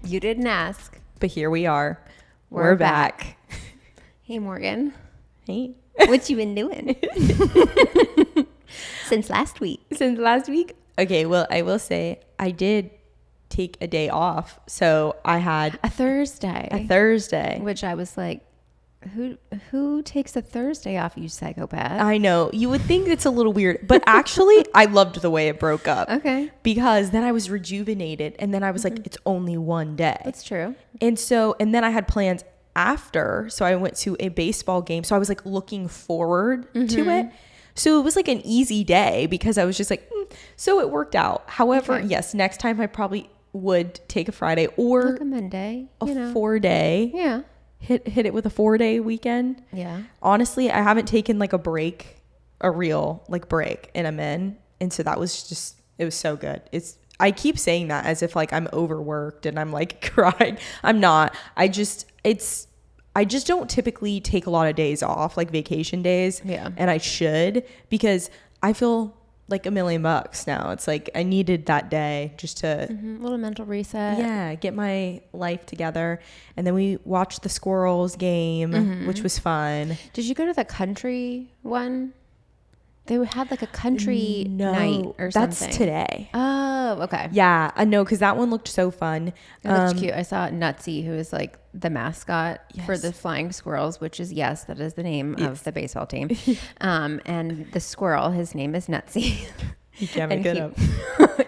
You didn't ask. But here we are. We're back. Hey, Morgan. Hey. What you been doing? Since last week. Since last week? Okay, well, I will say I did take a day off. So I had A Thursday. Which I was like, who takes a Thursday off, you psychopath? I know. You would think it's a little weird. But actually, I loved the way it broke up. Okay. Because then I was rejuvenated. And then I was like, it's only one day. That's true. And then I had plans after. So I went to a baseball game. So I was like looking forward to it. So it was like an easy day because I was just like, so it worked out. However, yes, next time I probably would take a Friday or like a Monday, a 4-day. Yeah. Hit it with a 4-day weekend. Yeah. Honestly, I haven't taken like a real like break in a min. And so that was just, it was so good. I keep saying that as if like I'm overworked and I'm like crying. I'm not. I just don't typically take a lot of days off, like vacation days. Yeah. And I should, because I feel like $1 million now. It's like I needed that day just to a little mental reset. Yeah, get my life together. And then we watched the Squirrels game, which was fun. Did you go to the country one? They had like a country night or something. That's today. Oh, okay. Yeah, I know, because that one looked so fun. Oh, that's cute. I saw Nutsy, who is like the mascot for the Flying Squirrels, which is, that is the name of the baseball team. And the squirrel, his name is Nutsy. You can't make it up.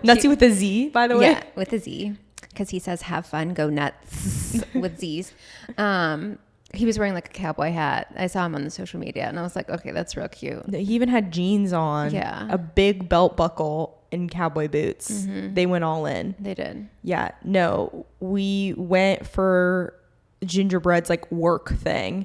Nutsy with a Z, by the way. Yeah, with a Z. Because he says, have fun, go nuts with Z's. He was wearing like a cowboy hat. I saw him on the social media and I was like, okay, that's real cute. He even had jeans on. Yeah. A big belt buckle and cowboy boots. They went all in. They did. Yeah. No, we went for Gingerbread's like work thing.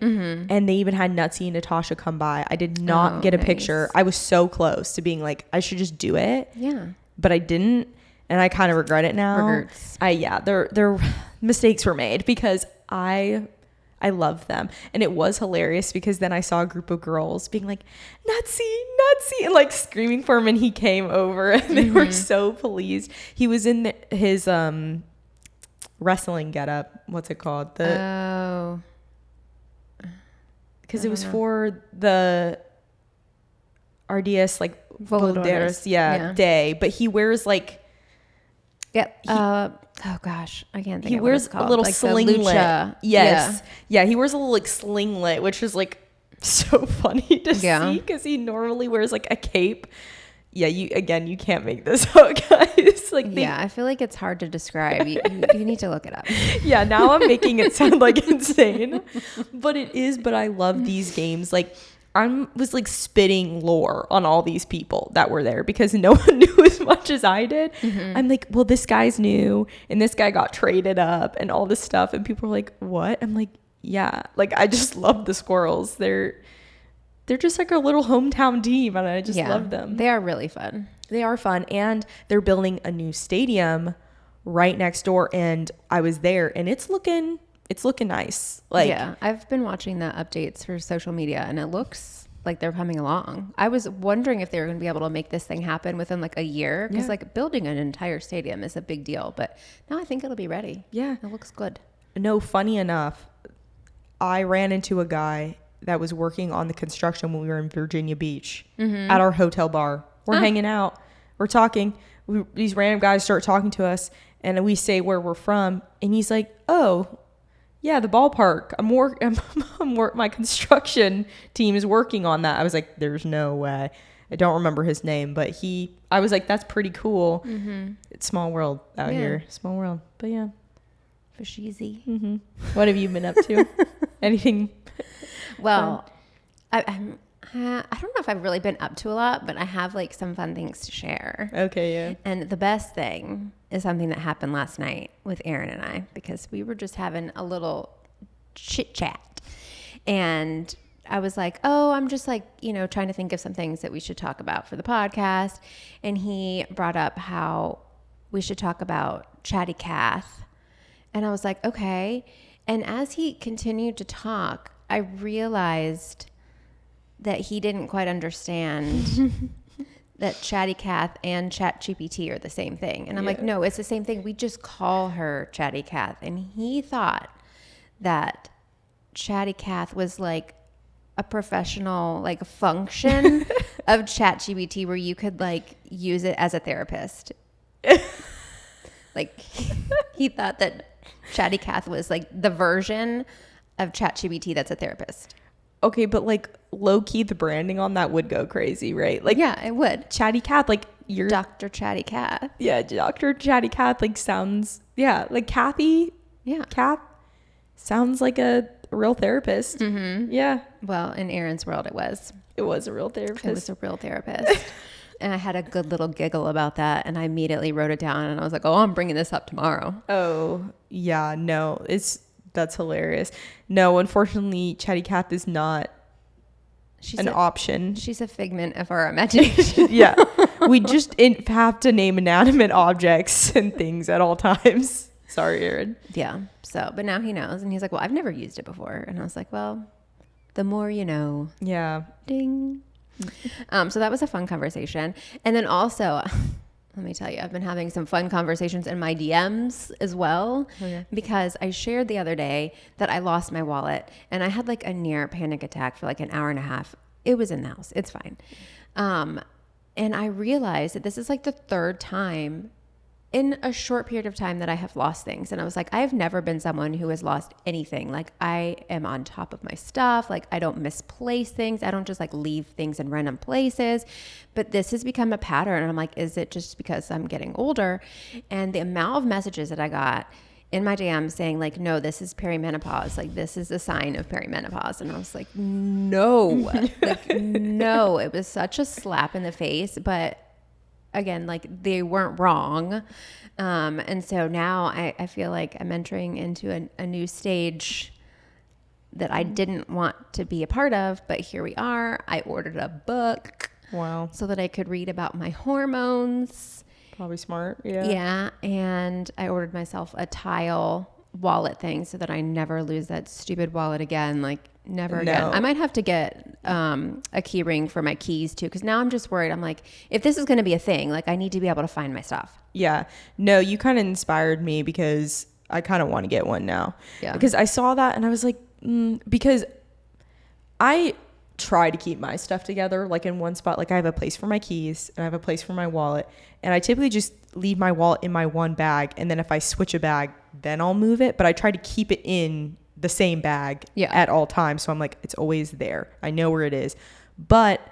And they even had Nutsy and Natasha come by. I did not get a picture. I was so close to being like, I should just do it. Yeah. But I didn't. And I kind of regret it now. Their mistakes were made because I love them. And it was hilarious because then I saw a group of girls being like, Nutsy, Nutsy, and like screaming for him. And he came over and they were so pleased. He was in his wrestling getup. What's it called? Because it was for the RDS like Voladores, day. But he wears like, oh gosh, I can't think. He wears a little like slinglet. Yes, yeah. He wears a little like slinglet, which is like so funny to see because he normally wears like a cape. Yeah, you can't make this up, guys. Like, I feel like it's hard to describe. You need to look it up. Yeah, now I'm making it sound like insane, but it is. But I love these games. Like, I was like spitting lore on all these people that were there because no one knew as much as I did. I'm like, well, this guy's new and this guy got traded up and all this stuff. And people are like, what? I'm like, yeah, like I just love the Squirrels. They're just like our little hometown team and I just love them. They are really fun. They are fun. And they're building a new stadium right next door. And I was there and it's looking nice. Like, yeah, I've been watching the updates for social media and it looks like they're coming along. I was wondering if they were going to be able to make this thing happen within like a year because like building an entire stadium is a big deal. But now I think it'll be ready. Yeah, it looks good. No, funny enough, I ran into a guy that was working on the construction when we were in Virginia Beach at our hotel bar. We're hanging out. We're talking. These random guys start talking to us and we say where we're from. And he's like, oh, yeah, the ballpark. My construction team is working on that. I was like, there's no way. I don't remember his name, but I was like, that's pretty cool. It's small world out here. Small world. But yeah. Fishy. What have you been up to? Anything? Well, I don't know if I've really been up to a lot, but I have like some fun things to share. Okay, yeah. And the best thing is something that happened last night with Aaron and I because we were just having a little chit chat. And I was like, oh, I'm just like, trying to think of some things that we should talk about for the podcast. And he brought up how we should talk about Chatty Cath. And I was like, okay. And as he continued to talk, I realized that he didn't quite understand that Chatty Cath and ChatGPT are the same thing. And I'm like, no, it's the same thing. We just call her Chatty Cath. And he thought that Chatty Cath was like a professional like function of ChatGPT where you could like use it as a therapist. Like he thought that Chatty Cath was like the version of ChatGPT that's a therapist. Okay, but like low key, the branding on that would go crazy, right? Like, yeah, it would. Chatty Cath, like you're Dr. Chatty Cath. Yeah, Dr. Chatty Cath, like sounds, like Kathy. Yeah. Cath sounds like a real therapist. Mm-hmm. Yeah. Well, in Aaron's world, it was. It was a real therapist. It was a real therapist. And I had a good little giggle about that. And I immediately wrote it down. And I was like, oh, I'm bringing this up tomorrow. Oh, yeah. No, that's hilarious. No, unfortunately, Chatty Cath is not an option. She's a figment of our imagination. Yeah. We just have to name inanimate objects and things at all times. Sorry, Aaron. Yeah. So, but now he knows. And he's like, well, I've never used it before. And I was like, well, the more you know. Yeah. Ding. So that was a fun conversation. And then also, let me tell you, I've been having some fun conversations in my DMs as well, because I shared the other day that I lost my wallet and I had like a near panic attack for like an hour and a half. It was in the house. It's fine. And I realized that this is like the third time in a short period of time that I have lost things. And I was like, I've never been someone who has lost anything. Like I am on top of my stuff. Like I don't misplace things. I don't just like leave things in random places. But this has become a pattern. And I'm like, is it just because I'm getting older? And the amount of messages that I got in my DM saying like, no, this is perimenopause. Like this is a sign of perimenopause. And I was like, no, like, no, it was such a slap in the face, but again, like they weren't wrong. And so now I feel like I'm entering into a new stage that I didn't want to be a part of, but here we are. I ordered a book. Wow. So that I could read about my hormones. Probably smart. Yeah. Yeah. And I ordered myself a tile wallet thing so that I never lose that stupid wallet again. Like never again. I might have to get a key ring for my keys too, because now I'm just worried. I'm like, if this is going to be a thing, like I need to be able to find my stuff. Yeah. No, you kind of inspired me because I kind of want to get one now. Yeah. Because I saw that and I was like, because I try to keep my stuff together like in one spot. Like I have a place for my keys and I have a place for my wallet, and I typically just leave my wallet in my one bag, and then if I switch a bag, then I'll move it. But I try to keep it in the same bag at all times. So I'm like, it's always there. I know where it is, but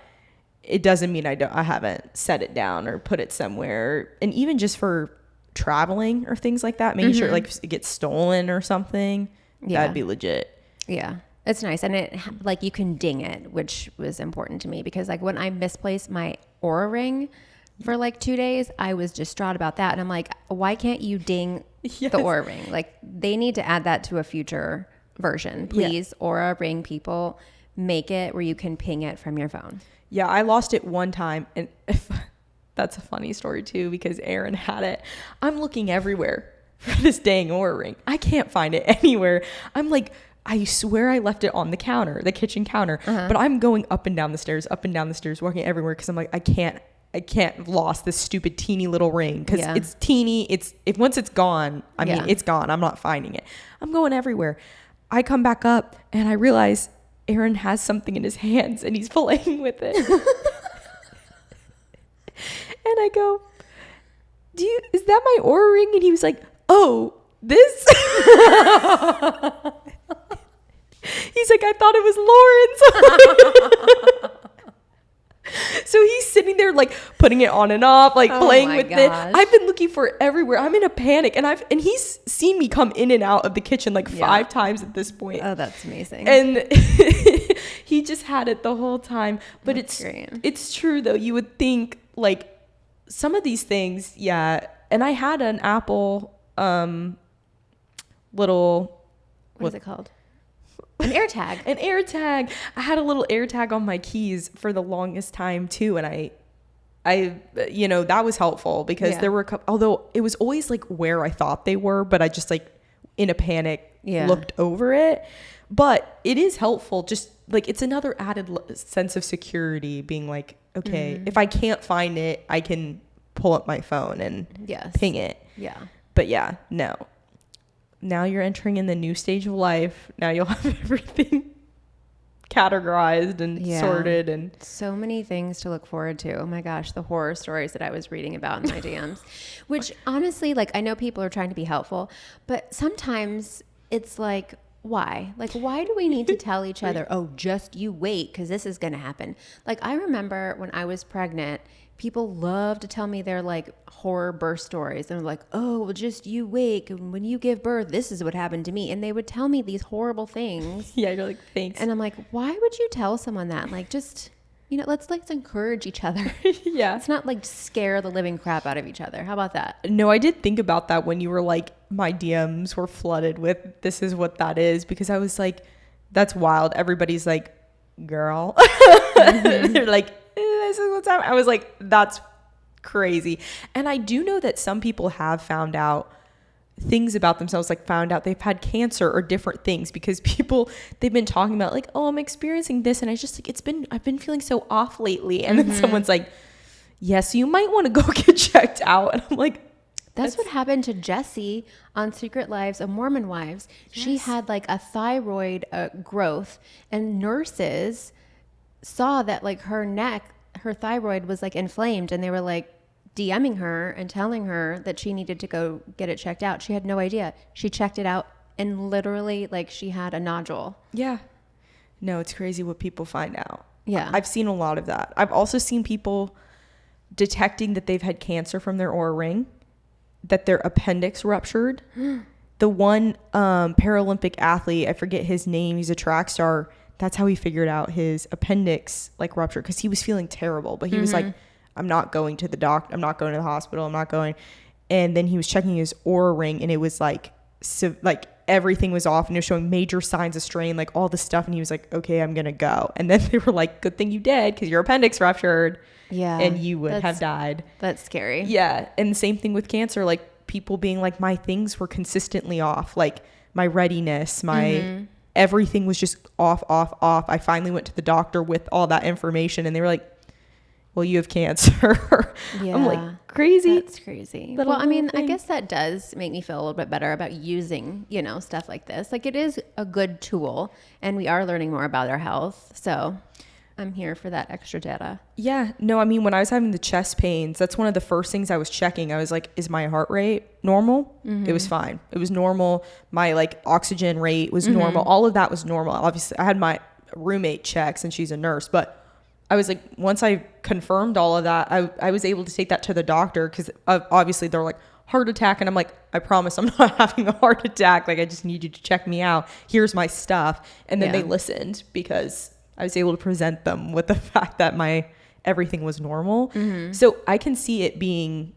it doesn't mean I haven't set it down or put it somewhere. And even just for traveling or things like that, making sure like it gets stolen or something, that'd be legit. Yeah. It's nice. And it like you can ding it, which was important to me because like when I misplaced my Oura ring for like 2 days, I was distraught about that. And I'm like, why can't you ding the Oura ring? Like they need to add that to a future version. Please, Oura ring people, make it where you can ping it from your phone. Yeah, I lost it one time. And that's a funny story too, because Aaron had it. I'm looking everywhere for this dang Oura ring. I can't find it anywhere. I'm like, I swear I left it on the counter, the kitchen counter, but I'm going up and down the stairs, walking everywhere. Cause I'm like, I can't lost this stupid teeny little ring. Cause it's teeny. Once it's gone, I mean, it's gone. I'm not finding it. I'm going everywhere. I come back up and I realize Aaron has something in his hands and he's playing with it. And I go, is that my Oura ring? And he was like, oh, this? He's like, I thought it was Lauren's. So he's sitting there like putting it on and off, like playing with it. I've been looking for it everywhere. I'm in a panic, and he's seen me come in and out of the kitchen like 5 times at this point. Oh, that's amazing. And he just had it the whole time. But it's true though. You would think like some of these things, and I had an Apple little what is it called? An AirTag. An AirTag. I had a little AirTag on my keys for the longest time too, and I that was helpful because there were although it was always like where I thought they were, but I just like in a panic looked over it. But it is helpful. Just like, it's another added sense of security being like, okay, if I can't find it, I can pull up my phone and ping it. Yeah. But yeah, no. Now you're entering in the new stage of life. Now you'll have everything categorized and sorted, and so many things to look forward to. Oh my gosh, the horror stories that I was reading about in my DMs, which honestly, like, I know people are trying to be helpful, but sometimes it's like, why do we need to tell each other, oh, just you wait, because this is going to happen? Like, I remember when I was pregnant, people love to tell me their like horror birth stories, and they're like, oh, well, just you wait, and when you give birth, this is what happened to me, and they would tell me these horrible things. Yeah, you're like, thanks. And I'm like, why would you tell someone that? Like, just, let's encourage each other. Yeah, it's not like scare the living crap out of each other. How about that? No, I did think about that when you were like, my DMs were flooded with this is what that is, because I was like, that's wild. Everybody's like, girl. They're like, this is what's happening. I was like, that's crazy. And I do know that some people have found out things about themselves, like found out they've had cancer or different things, because they've been talking about like, oh, I'm experiencing this, and I just like, I've been feeling so off lately, and then someone's like, yes, you might want to go get checked out, and I'm like, that's what happened to Jessie on Secret Lives of Mormon Wives. Yes. She had like a thyroid growth, and nurses saw that like her thyroid was like inflamed, and they were like DMing her and telling her that she needed to go get it checked out. She had no idea. She checked it out, and literally like she had a nodule. Yeah. No, it's crazy what people find out. Yeah. I've seen a lot of that. I've also seen people detecting that they've had cancer from their Oura ring, that their appendix ruptured. The one Paralympic athlete, I forget his name, he's a track star, that's how he figured out his appendix like ruptured, because he was feeling terrible, but he was like, I'm not going to the doctor, I'm not going to the hospital, I'm not going. And then he was checking his Oura ring, and it was like, so like everything was off, and it was showing major signs of strain, like all this stuff. And he was like, okay, I'm gonna go. And then they were like, good thing you did, because your appendix ruptured. Yeah, and you would have died. That's scary. Yeah. And the same thing with cancer, like people being like, my things were consistently off, like my readiness, my everything was just off. I finally went to the doctor with all that information, and they were like, well, you have cancer. Yeah. I'm like, crazy. That's crazy. Well, I mean, I guess that does make me feel a little bit better about using, stuff like this. Like, it is a good tool, and we are learning more about our health. So I'm here for that extra data. Yeah. No, I mean, when I was having the chest pains, that's one of the first things I was checking. I was like, is my heart rate normal? It was fine. It was normal. My like oxygen rate was normal. All of that was normal. Obviously, I had my roommate checks, and she's a nurse, but I was like, once I confirmed all of that, I was able to take that to the doctor, because obviously they're like, heart attack. And I'm like, I promise I'm not having a heart attack. Like, I just need you to check me out. Here's my stuff. And then they listened, because I was able to present them with the fact that everything was normal. So I can see it being,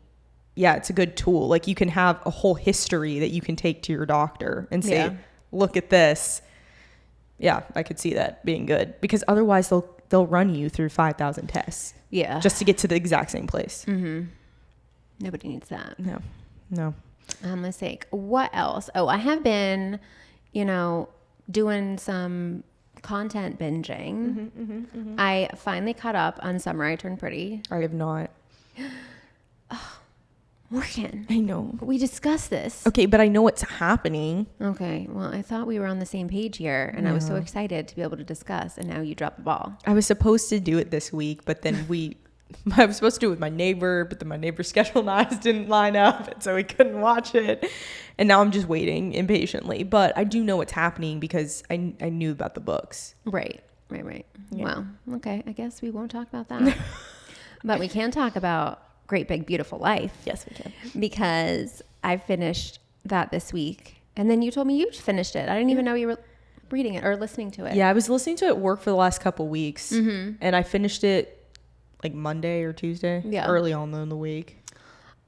it's a good tool. Like, you can have a whole history that you can take to your doctor and say, look at this. Yeah, I could see that being good, because otherwise they'll run you through 5,000 tests. Yeah. Just to get to the exact same place. Nobody needs that. No. Mistake. What else? Oh, I have been, doing some content binging. I finally caught up on Summer I Turned Pretty. I have not. Morgan. I know. We discussed this. Okay, but I know what's happening. Okay. Well, I thought we were on the same page here, and I was so excited to be able to discuss, and now you dropped the ball. I was supposed to do it this week, but then I was supposed to do it with my neighbor, but then my neighbor's schedule and ours didn't line up, and so we couldn't watch it. And now I'm just waiting impatiently. But I do know what's happening, because I knew about the books. Right. Yeah. Well, okay. I guess we won't talk about that. But we can talk about Great Big Beautiful Life. Yes, we can. Because I finished that this week. And then you told me you finished it. I didn't even know you were reading it or listening to it. Yeah, I was listening to it at work for the last couple weeks. And I finished it like Monday or Tuesday. Yeah. Early on in the week.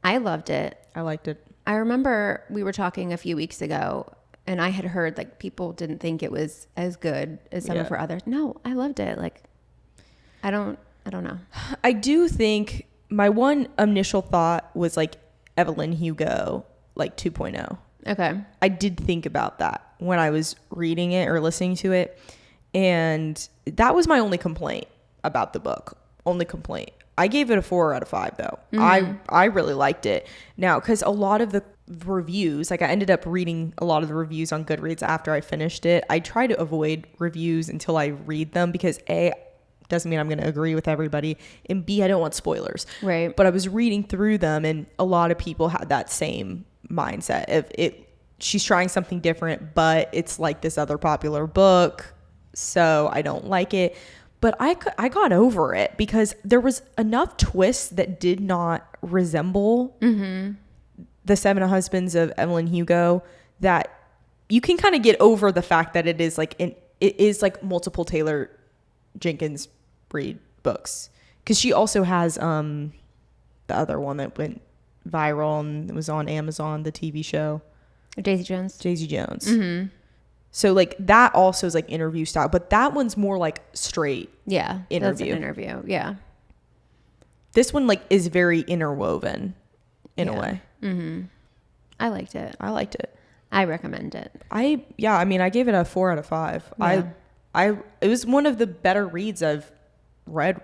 I loved it. I liked it. I remember we were talking a few weeks ago, and I had heard like people didn't think it was as good as some of her others. No, I loved it. Like, I don't know. I do think my one initial thought was like Evelyn Hugo, like 2.0. Okay. I did think about that when I was reading it or listening to it. And that was my only complaint about the book. Only complaint. I gave it a 4 out of 5 though. I really liked it. Now, because a lot of the reviews, like I ended up reading a lot of the reviews on Goodreads after I finished it. I try to avoid reviews until I read them because A, doesn't mean I'm going to agree with everybody, and B, I don't want spoilers. Right. But I was reading through them and a lot of people had that same mindset of it. She's trying something different, but it's like this other popular book, so I don't like it. But I got over it because there was enough twists that did not resemble the Seven Husbands of Evelyn Hugo that you can kind of get over the fact that it is like multiple Taylor Jenkins Reid books. Because she also has the other one that went viral and it was on Amazon, the TV show. Daisy Jones. Mm-hmm. So like that also is like interview style, but that one's more like straight interview. That's an interview. Yeah. This one like is very interwoven in a way. Mm-hmm. I liked it. I recommend it. I gave it a 4 out of 5. Yeah. It was one of the better reads I've read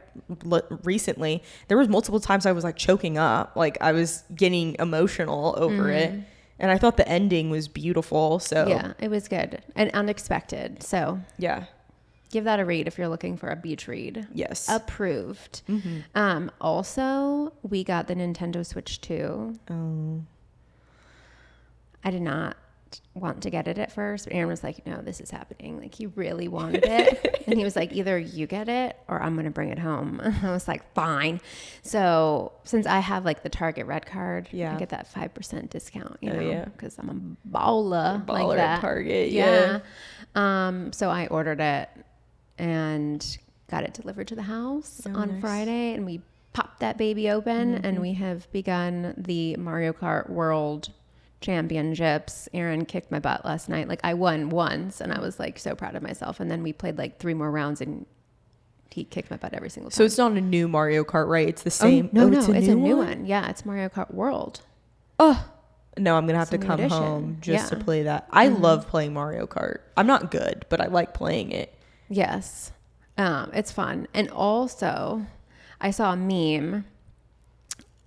recently. There was multiple times I was like choking up, like I was getting emotional over it. And I thought the ending was beautiful. So yeah, it was good and unexpected. So yeah, give that a read if you're looking for a beach read. Yes, approved. Also, we got the Nintendo Switch 2. Oh, I did not want to get it at first, but Aaron was like, no, this is happening. Like he really wanted it. And he was like, either you get it or I'm going to bring it home. I was like, fine. So since I have like the Target Red card, I get that 5% discount, you know, because I'm a baller like that. At Target. Yeah. So I ordered it and got it delivered to the house on Friday, and we popped that baby open and we have begun the Mario Kart World Championships. Aaron kicked my butt last night. Like I won once and I was like so proud of myself, and then we played like 3 more rounds and he kicked my butt every single time. So it's not a new Mario Kart, right? It's the same. No, it's a new one. Yeah, it's Mario Kart World. Oh no, I'm gonna have to come home just to play that. I love playing Mario Kart. I'm not good, but I like playing it. Yes. It's fun. And also I saw a meme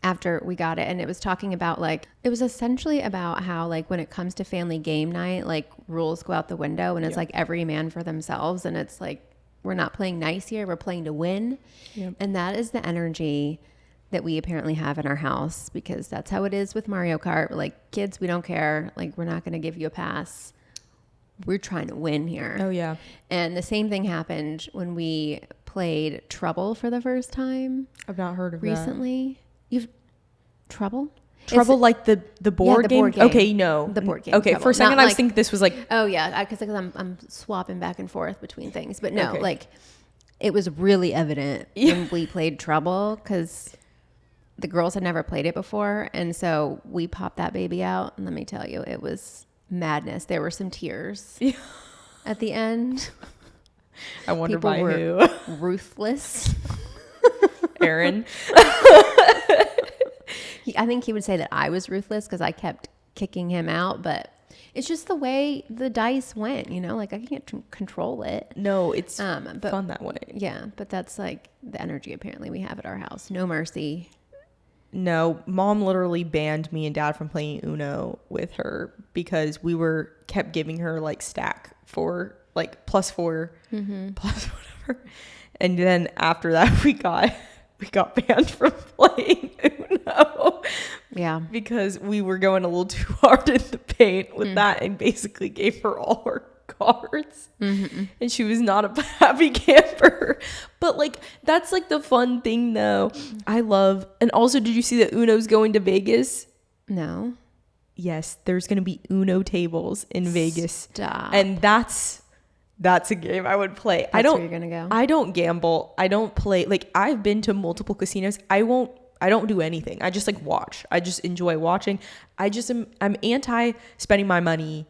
after we got it, and it was talking about like, it was essentially about how like when it comes to family game night, like rules go out the window and it's like every man for themselves, and it's like we're not playing nice here, we're playing to win. And that is the energy that we apparently have in our house, because that's how it is with Mario Kart. Like, kids, we don't care, like we're not going to give you a pass, we're trying to win here. Oh yeah. And the same thing happened when we played Trouble for the first time. I've not heard of recently. You've Trouble? Trouble, like the board game? Board game. Okay, no. The board game. Okay, Trouble. for a second Not I was like, thinking this was like... Oh, yeah, because I'm swapping back and forth between things. But no, like, it was really evident when we played Trouble, because the girls had never played it before. And so we popped that baby out, and let me tell you, it was madness. There were some tears at the end. I wonder People by were who. Ruthless. Aaron. I think he would say that I was ruthless because I kept kicking him out, but it's just the way the dice went, you know, like I can't control it. No, it's but, fun that way. Yeah, but that's like the energy apparently we have at our house. No mercy. No, Mom literally banned me and Dad from playing Uno with her because we kept giving her like stack for like +4, plus whatever. And then after that we got banned from playing Uno. Yeah. Because we were going a little too hard in the paint with that, and basically gave her all her cards. And she was not a happy camper. But like, that's like the fun thing though. I love, and also, did you see that Uno's going to Vegas? No. Yes, there's going to be Uno tables in Vegas. Stop. And that's a game I would play. That's where you're gonna go. I don't gamble. I don't play. Like, I've been to multiple casinos. I don't do anything. I just like watch. I just enjoy watching. I'm anti spending my money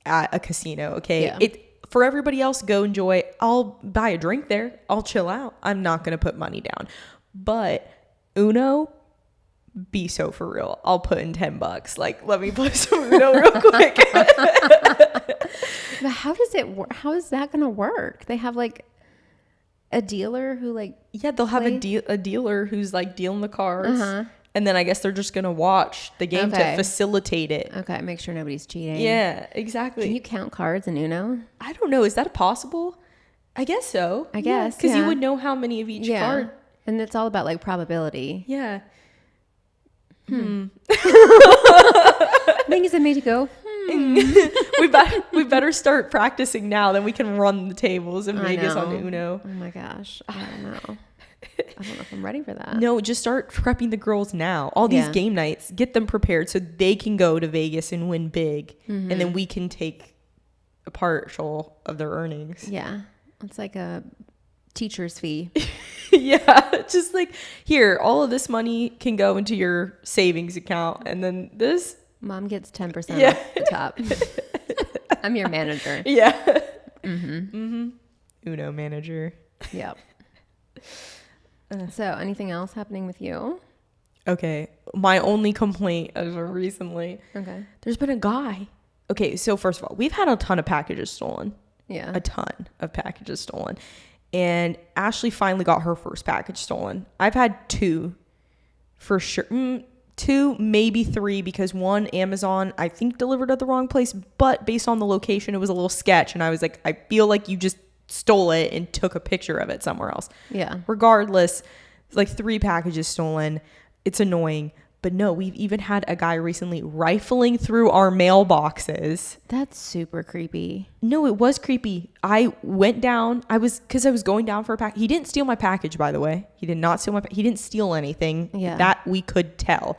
at a casino. Okay. Yeah. For everybody else, go enjoy. I'll buy a drink there. I'll chill out. I'm not going to put money down. But Uno, be so for real. I'll put in $10. Like, let me play some Uno real quick. But how does it work? How is that going to work? They have like a dealer who like, yeah, they'll have a dealer who's like dealing the cards. And then I guess they're just going to watch the game to facilitate it. Okay. Make sure nobody's cheating. Yeah, exactly. Can you count cards in Uno? I don't know. Is that possible? I guess so. I guess. Because you would know how many of each card. And it's all about like probability. Yeah. Things that made you go, we better start practicing now, then we can run the tables in Vegas on Uno. Oh my gosh. I don't know. I don't know if I'm ready for that. No, just start prepping the girls now. All these game nights, get them prepared so they can go to Vegas and win big. And then we can take a partial of their earnings. Yeah. It's like a teacher's fee. Yeah. Just like, here, all of this money can go into your savings account. And then this. Mom gets 10% off the top. I'm your manager. Yeah. Uno manager. Yep. So anything else happening with you? Okay. My only complaint as of recently. Okay. There's been a guy. Okay. So first of all, we've had a ton of packages stolen. Yeah. A ton of packages stolen. And Ashley finally got her first package stolen. I've had 2 for sure. 2, maybe 3, because one, Amazon, I think delivered at the wrong place, but based on the location, it was a little sketch. And I was like, I feel like you just stole it and took a picture of it somewhere else. Yeah. Regardless, like 3 packages stolen. It's annoying. But no, we've even had a guy recently rifling through our mailboxes. That's super creepy. No, it was creepy. I went down. Because I was going down for a pack. He didn't steal my package, by the way. He did not steal he didn't steal anything. Yeah. That we could tell.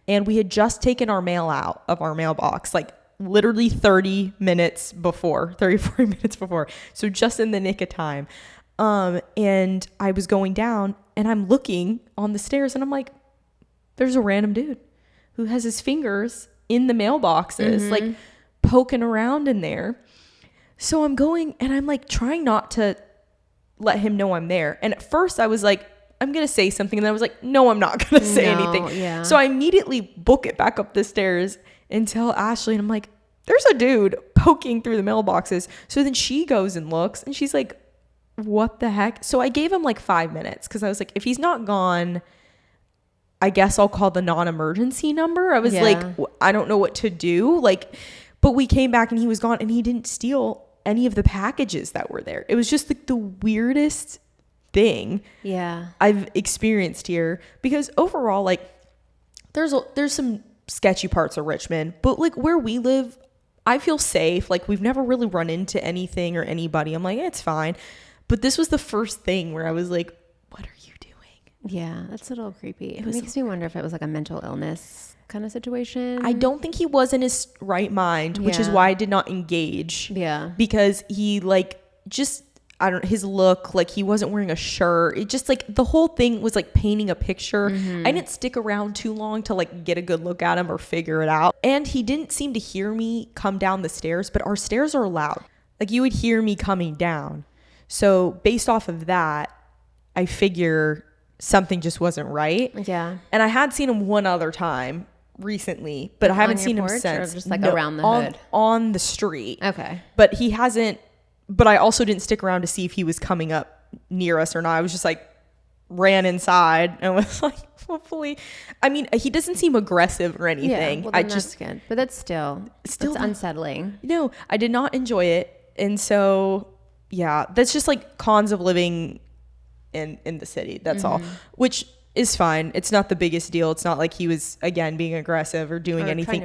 And we had just taken our mail out of our mailbox, like literally 30 minutes before, 40 minutes before. So just in the nick of time. And I was going down and I'm looking on the stairs and I'm like, there's a random dude who has his fingers in the mailboxes, like poking around in there. So I'm going and I'm like trying not to let him know I'm there. And at first I was like, I'm going to say something. And then I was like, no, I'm not going to say anything. Yeah. So I immediately book it back up the stairs and tell Ashley, and I'm like, there's a dude poking through the mailboxes. So then she goes and looks and she's like, what the heck? So I gave him like 5 minutes because I was like, if he's not gone, I guess I'll call the non-emergency number. I was like, I don't know what to do. Like, but we came back and he was gone and he didn't steal any of the packages that were there. It was just like the weirdest thing I've experienced here, because overall, like, there's some sketchy parts of Richmond, but like where we live, I feel safe. Like, we've never really run into anything or anybody. I'm like, it's fine. But this was the first thing where I was like, what are you doing? Yeah, that's a little creepy. It makes me wonder if it was like a mental illness kind of situation. I don't think he was in his right mind, which is why I did not engage. Yeah. Because he like just, I don't, his look, like he wasn't wearing a shirt. It just like the whole thing was like painting a picture. I didn't stick around too long to like get a good look at him or figure it out. And he didn't seem to hear me come down the stairs, but our stairs are loud. Like you would hear me coming down. So based off of that, I figure something just wasn't right. Yeah. And I had seen him one other time recently, but I haven't seen him since. Or just like around the hood? On the street. Okay. But he hasn't, but I also didn't stick around to see if he was coming up near us or not. I was just like, ran inside and was like, hopefully. I mean, he doesn't seem aggressive or anything. Yeah, well, then that's good. But that's still that's unsettling. No, I did not enjoy it. And so, yeah, that's just like cons of living in the city. That's all, which is fine. It's not the biggest deal. It's not like he was, again, being aggressive or doing anything.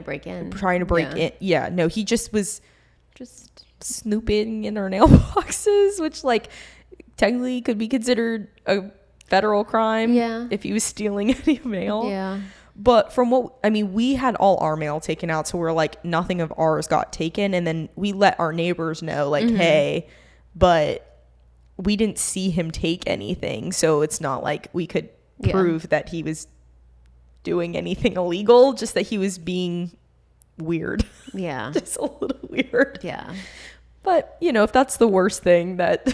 Trying to break in. Yeah, no, he just was just snooping in our mailboxes, which like technically could be considered a federal crime if he was stealing any mail. Yeah. But from what, I mean, we had all our mail taken out. So we're like, nothing of ours got taken. And then we let our neighbors know, like, hey, but we didn't see him take anything. So it's not like we could prove that he was doing anything illegal, just that he was being weird. Yeah. Just a little weird. Yeah. But, you know, if that's the worst thing that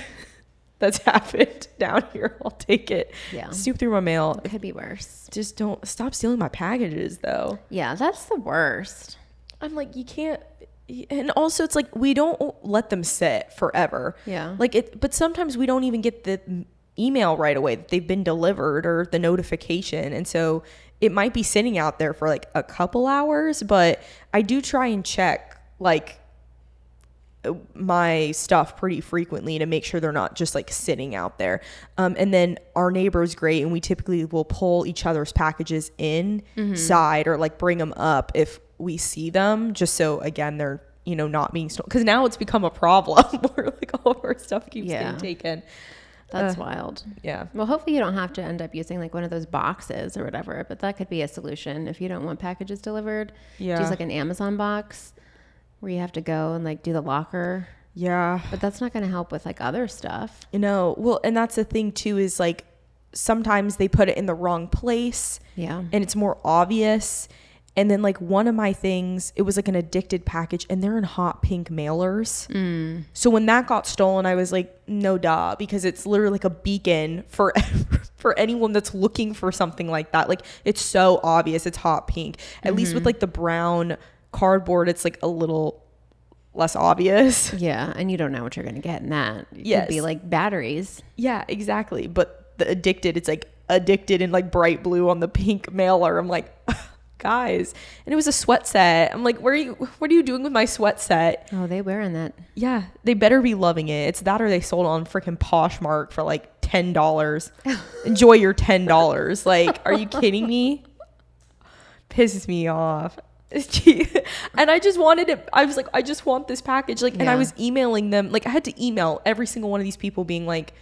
that's happened down here. I'll take it. Yeah. Snoop through my mail. It could be worse. Just don't stop stealing my packages, though. Yeah, that's the worst. I'm like, you can't. And also, it's like we don't let them sit forever. Yeah. But sometimes we don't even get the email right away that they've been delivered or the notification, and so it might be sitting out there for like a couple hours. But I do try and check like my stuff pretty frequently to make sure they're not just like sitting out there. And then our neighbor's great, and we typically will pull each other's packages inside or like bring them up if we see them, just so again they're not being stolen, because now it's become a problem where like all of our stuff keeps getting taken. That's wild. Yeah. Well, hopefully you don't have to end up using like one of those boxes or whatever, but that could be a solution if you don't want packages delivered. Yeah. Use like an Amazon box where you have to go and like do the locker. Yeah. But that's not going to help with like other stuff. Well, and that's the thing too, is like sometimes they put it in the wrong place. Yeah. And it's more obvious. And then like one of my things, it was like an addicted package, and they're in hot pink mailers. So when that got stolen, I was like, no duh, because it's literally like a beacon for anyone that's looking for something like that. Like it's so obvious it's hot pink. At least with like the brown cardboard, it's like a little less obvious. Yeah. And you don't know what you're going to get in that. It Yes. could be like batteries. Yeah, exactly. But the addicted, it's like addicted in like bright blue on the pink mailer. I'm like, guys. And it was a sweat set. I'm like, what are you doing with my sweat set? Oh, they wearing that. Yeah, they better be loving it. It's that, or they sold it on freaking Poshmark for like $10. Enjoy your $10. Like, are you kidding me? Pisses me off. And I just wanted it. I was like, I just want this package. Like, and I was emailing them. Like, I had to email every single one of these people being like,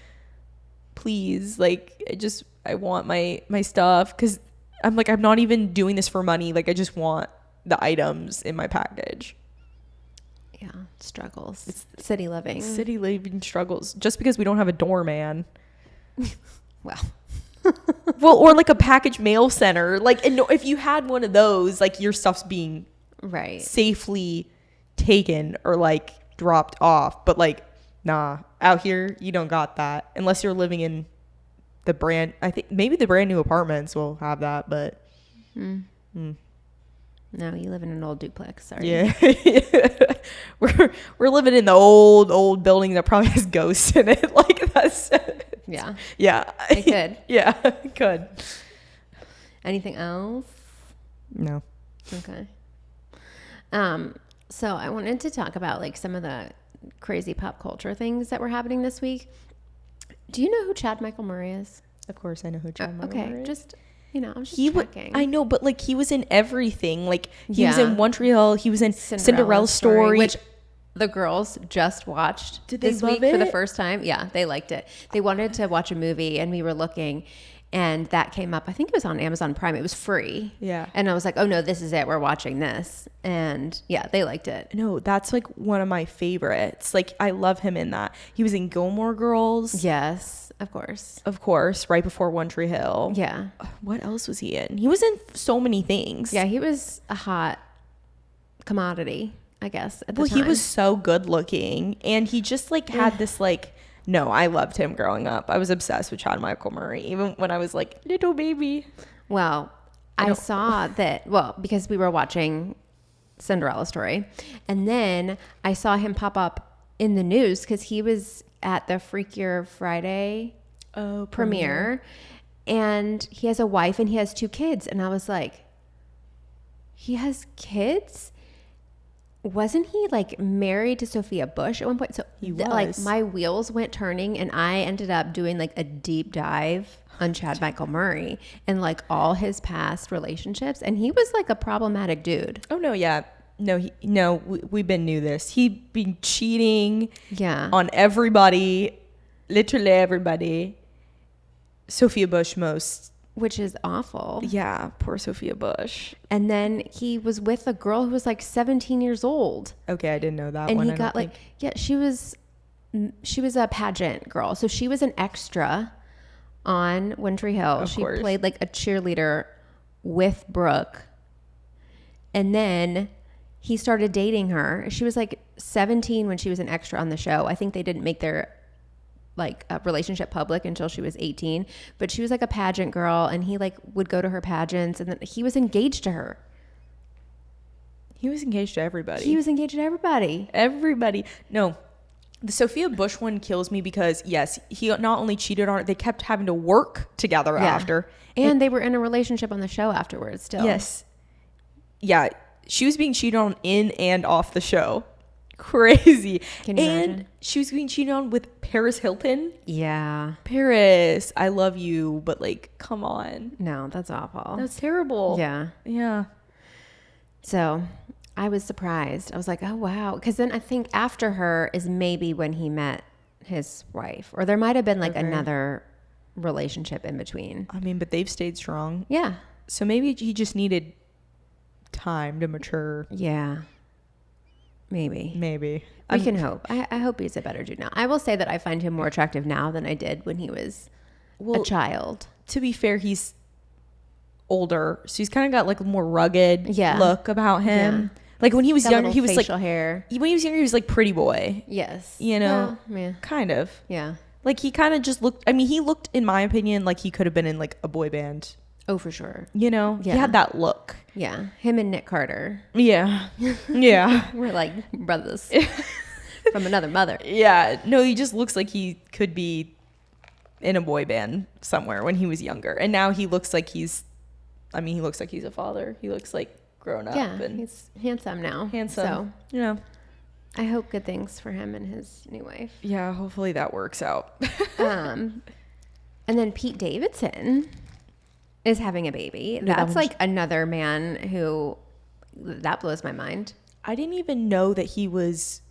please, like, I want my stuff. Cause I'm like, I'm not even doing this for money. Like, I just want the items in my package. Yeah. Struggles. It's city living. City living struggles. Just because we don't have a doorman. Well, or like a package mail center. Like, and if you had one of those, like your stuff's being safely taken or like dropped off. But like, nah, out here, you don't got that unless you're living in I think maybe the brand new apartments will have that, but no, you live in an old duplex. Sorry. Yeah. we're living in the old building that probably has ghosts in it. Like that's yeah. It could. Yeah, it could. Anything else? No. Okay. So I wanted to talk about like some of the crazy pop culture things that were happening this week. Do you know who Chad Michael Murray is? Of course I know who Chad Michael Murray is. Just, I'm just checking. I know, but like he was in everything. Like he was in One Tree Hill. He was in Cinderella Story. Which the girls just watched this week for the first time. Yeah, they liked it. They wanted to watch a movie, and we were looking, and that came up. I think it was on Amazon Prime. It was free. Yeah. And I was like, oh no, this is it. We're watching this. And yeah, they liked it. No, that's like one of my favorites. Like I love him in that. He was in Gilmore Girls. Yes, of course. Of course, right before One Tree Hill. Yeah. What else was he in? He was in so many things. Yeah, he was a hot commodity, I guess, at the time. He was so good looking, and he just like had this like, no, I loved him growing up. I was obsessed with Chad Michael Murray, even when I was like little baby. Well, I saw that, because we were watching Cinderella Story, and then I saw him pop up in the news because he was at the Freakier Friday premiere, and he has a wife and he has 2 kids, and I was like, he has kids? Wasn't he like married to Sophia Bush at one point? So he was. Like my wheels went turning, and I ended up doing like a deep dive on Chad Michael Murray and like all his past relationships, and he was like a problematic dude. Oh no, yeah. We've been knew this. He'd been cheating on everybody, literally everybody. Sophia Bush most. Which is awful. Yeah, poor Sophia Bush. And then he was with a girl who was like 17 years old. Okay, I didn't know that and one. And he got like, she was a pageant girl. So she was an extra on One Tree Hill. She played like a cheerleader with Brooke. And then he started dating her. She was like 17 when she was an extra on the show. I think they didn't make their like a relationship public until she was 18, but she was like a pageant girl, and he like would go to her pageants, and then he was engaged to her. He was engaged to everybody. He was engaged to everybody. Everybody. No. The Sophia Bush one kills me because, yes, he not only cheated on her, they kept having to work together after. And they were in a relationship on the show afterwards still. Yes. Yeah. She was being cheated on in and off the show. Crazy. Can you imagine? She was being cheated on with Paris Hilton. Yeah. Paris, I love you, but like, come on. No, that's awful. That's terrible. Yeah. Yeah. So I was surprised. I was like, oh, wow. Because then I think after her is maybe when he met his wife. Or there might have been like another relationship in between. I mean, but they've stayed strong. Yeah. So maybe he just needed time to mature. Yeah. Maybe. We can hope. I hope he's a better dude now. I will say that I find him more attractive now than I did when he was a child. To be fair, he's older, so he's kind of got like a more rugged look about him. Yeah. Like when he was younger, he was like hair. When he was younger, he was like pretty boy. Yes. You know? Well, yeah. Kind of. Yeah. Like he kind of just looked, I mean, he looked, in my opinion, like he could have been in like a boy band. Oh, for sure. You know? Yeah. He had that look. Yeah. Him and Nick Carter. Yeah. Yeah. We're like brothers from another mother. Yeah. No, he just looks like he could be in a boy band somewhere when he was younger. And now he looks like he looks like he's a father. He looks like grown up. Yeah. And he's handsome now. So, you know. I hope good things for him and his new wife. Yeah, hopefully that works out. And then Pete Davidson is having a baby. That's like another man who, that blows my mind. I didn't even know that he was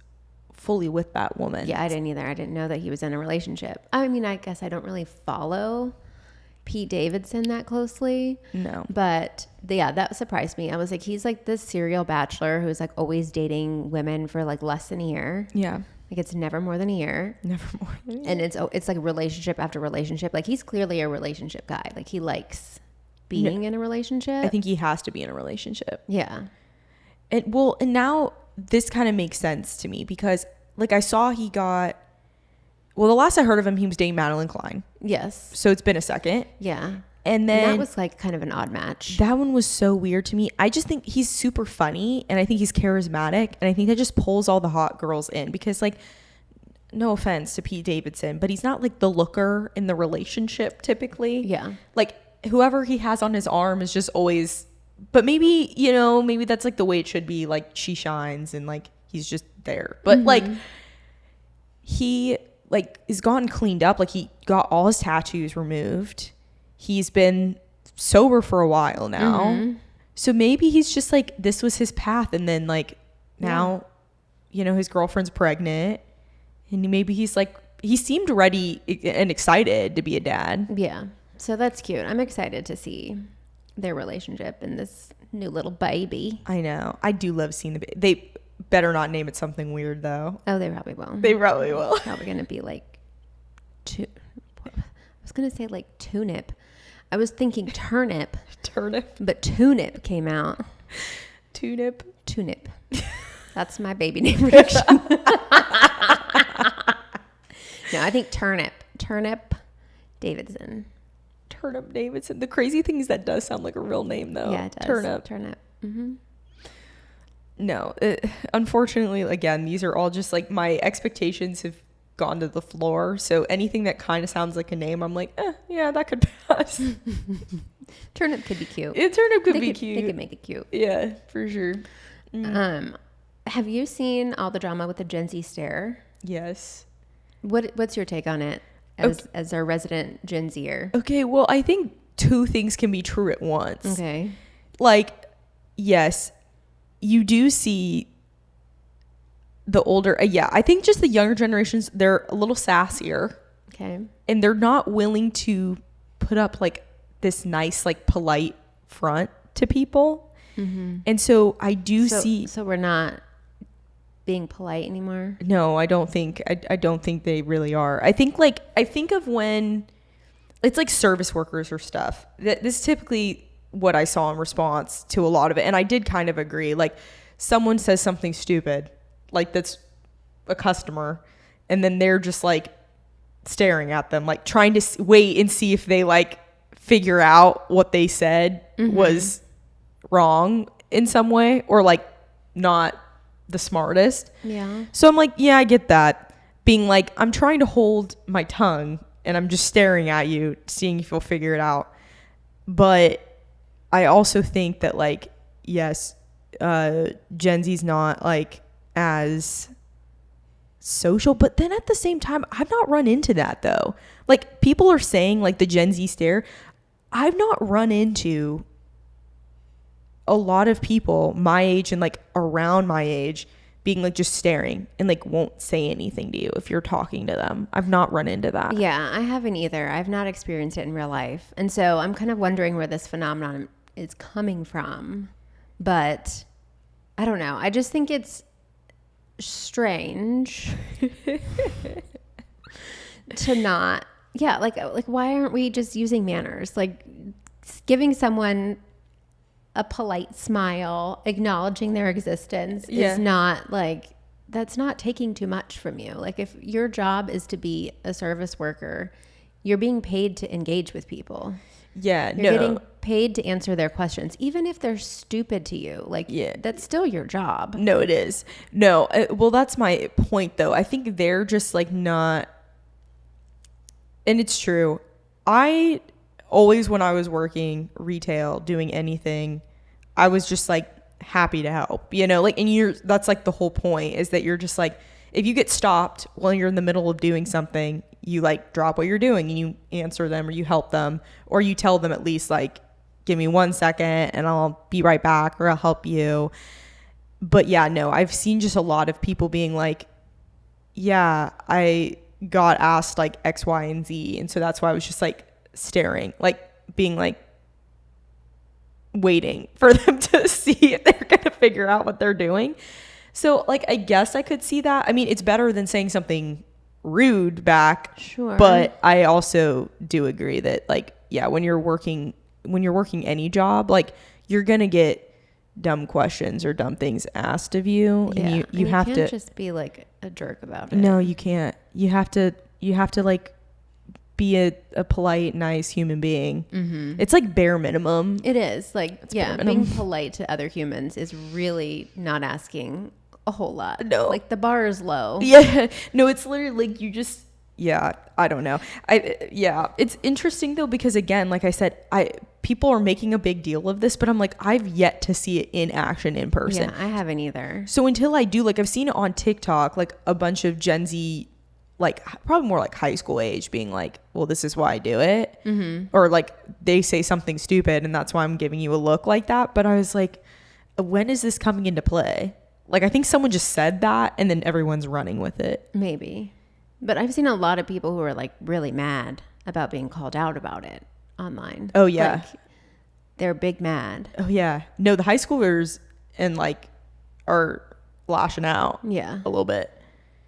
fully with that woman. Yeah, I didn't either. I didn't know that he was in a relationship. I mean, I guess I don't really follow Pete Davidson that closely. No. But yeah, that surprised me. I was like, he's like this serial bachelor who's like always dating women for like less than a year. Yeah. Like it's never more than a year. Never more than a year. And it's like relationship after relationship. Like he's clearly a relationship guy. Like he likes being in a relationship. I think he has to be in a relationship. Yeah. And now this kind of makes sense to me because like I saw the last I heard of him, he was dating Madeline Klein. Yes. So it's been a second. Yeah. And then that was like kind of an odd match. That one was so weird to me. I just think he's super funny and I think he's charismatic and I think that just pulls all the hot girls in because like, no offense to Pete Davidson, but he's not like the looker in the relationship typically. Yeah. Like whoever he has on his arm is just always, but maybe, you know, maybe that's like the way it should be. Like she shines and like he's just there. But like he like is gotten cleaned up. Like he got all his tattoos removed. He's been sober for a while now. So maybe he's just like, this was his path. And then like now, you know, his girlfriend's pregnant and maybe he's like, he seemed ready and excited to be a dad. Yeah. So that's cute. I'm excited to see their relationship and this new little baby. I know. I do love seeing the baby. They better not name it something weird though. Oh, they probably will. They probably will. It's probably going to be like, I was going to say like tunip. I was thinking turnip. Turnip. But tunip came out. Tunip. That's my baby name prediction. No, I think turnip. Turnip Davidson. Turnip Davidson. The crazy thing is that does sound like a real name though. Yeah, it does. Turnip. Mm-hmm. No, unfortunately, again, these are all just like my expectations have gone to the floor. So anything that kind of sounds like a name, I'm like, yeah, that could pass. Turnip could be cute. Turnip could be cute. They could make it cute. Yeah, for sure. Have you seen all the drama with the Gen Z stare? Yes. What's your take on it as our resident Gen Zer? Okay, well, I think two things can be true at once. Okay. Like, yes, you do see the older, I think just the younger generations, they're a little sassier. Okay. And they're not willing to put up like this nice, like polite front to people. Mm-hmm. And so I do see. So we're not being polite anymore? No, I don't think they really are. I think of when it's like service workers or stuff. This is typically what I saw in response to a lot of it. And I did kind of agree. Like someone says something stupid, like that's a customer, and then they're just like staring at them, like trying to wait and see if they like figure out what they said was wrong in some way or like not the smartest. Yeah. So I'm like, yeah, I get that. Being like, I'm trying to hold my tongue and I'm just staring at you, seeing if you'll figure it out. But I also think that like, yes, Gen Z's not like as social, but then at the same time, I've not run into that though. Like people are saying like the Gen Z stare. I've not run into a lot of people my age and like around my age being like just staring and like won't say anything to you if you're talking to them. I've not run into that. Yeah, I haven't either. I've not experienced it in real life. And so I'm kind of wondering where this phenomenon is coming from. But I don't know. I just think it's strange to not, yeah, like why aren't we just using manners? Like giving someone a polite smile, acknowledging their existence is not like, that's not taking too much from you. Like if your job is to be a service worker, you're being paid to engage with people. Yeah, you're getting paid to answer their questions, even if they're stupid to you. Like, that's still your job. No, it is. No, well, that's my point, though. I think they're just like not, and it's true. I always, when I was working retail, doing anything, I was just like happy to help, you know, like, and that's like the whole point is that you're just like, if you get stopped while you're in the middle of doing something, you like drop what you're doing and you answer them or you help them or you tell them at least like, give me 1 second and I'll be right back or I'll help you. But yeah, no, I've seen just a lot of people being like, yeah, I got asked like X, Y, and Z. And so that's why I was just like staring, like being like waiting for them to see if they're going to figure out what they're doing. So like, I guess I could see that. I mean, it's better than saying something rude back. Sure. But I also do agree that like, yeah, when you're working any job, like you're going to get dumb questions or dumb things asked of you. Yeah. And you have to. You can't just be like a jerk about it. No, you can't. You have to like be a polite, nice human being. Mm-hmm. It's like bare minimum. It is like, being polite to other humans is really not asking a whole lot. No. Like the bar is low. Yeah. No, it's literally like you just, yeah, I don't know. It's interesting though, because again, like I said, people are making a big deal of this, but I'm like, I've yet to see it in action in person. Yeah, I haven't either. So until I do, like I've seen it on TikTok, like a bunch of Gen Z, like probably more like high school age being like, well, this is why I do it. Mm-hmm. Or like they say something stupid and that's why I'm giving you a look like that. But I was like, when is this coming into play? Like, I think someone just said that and then everyone's running with it. Maybe. But I've seen a lot of people who are like really mad about being called out about it online. Oh, yeah. Like, they're big mad. Oh, yeah. No, the high schoolers and like are lashing out. Yeah. A little bit.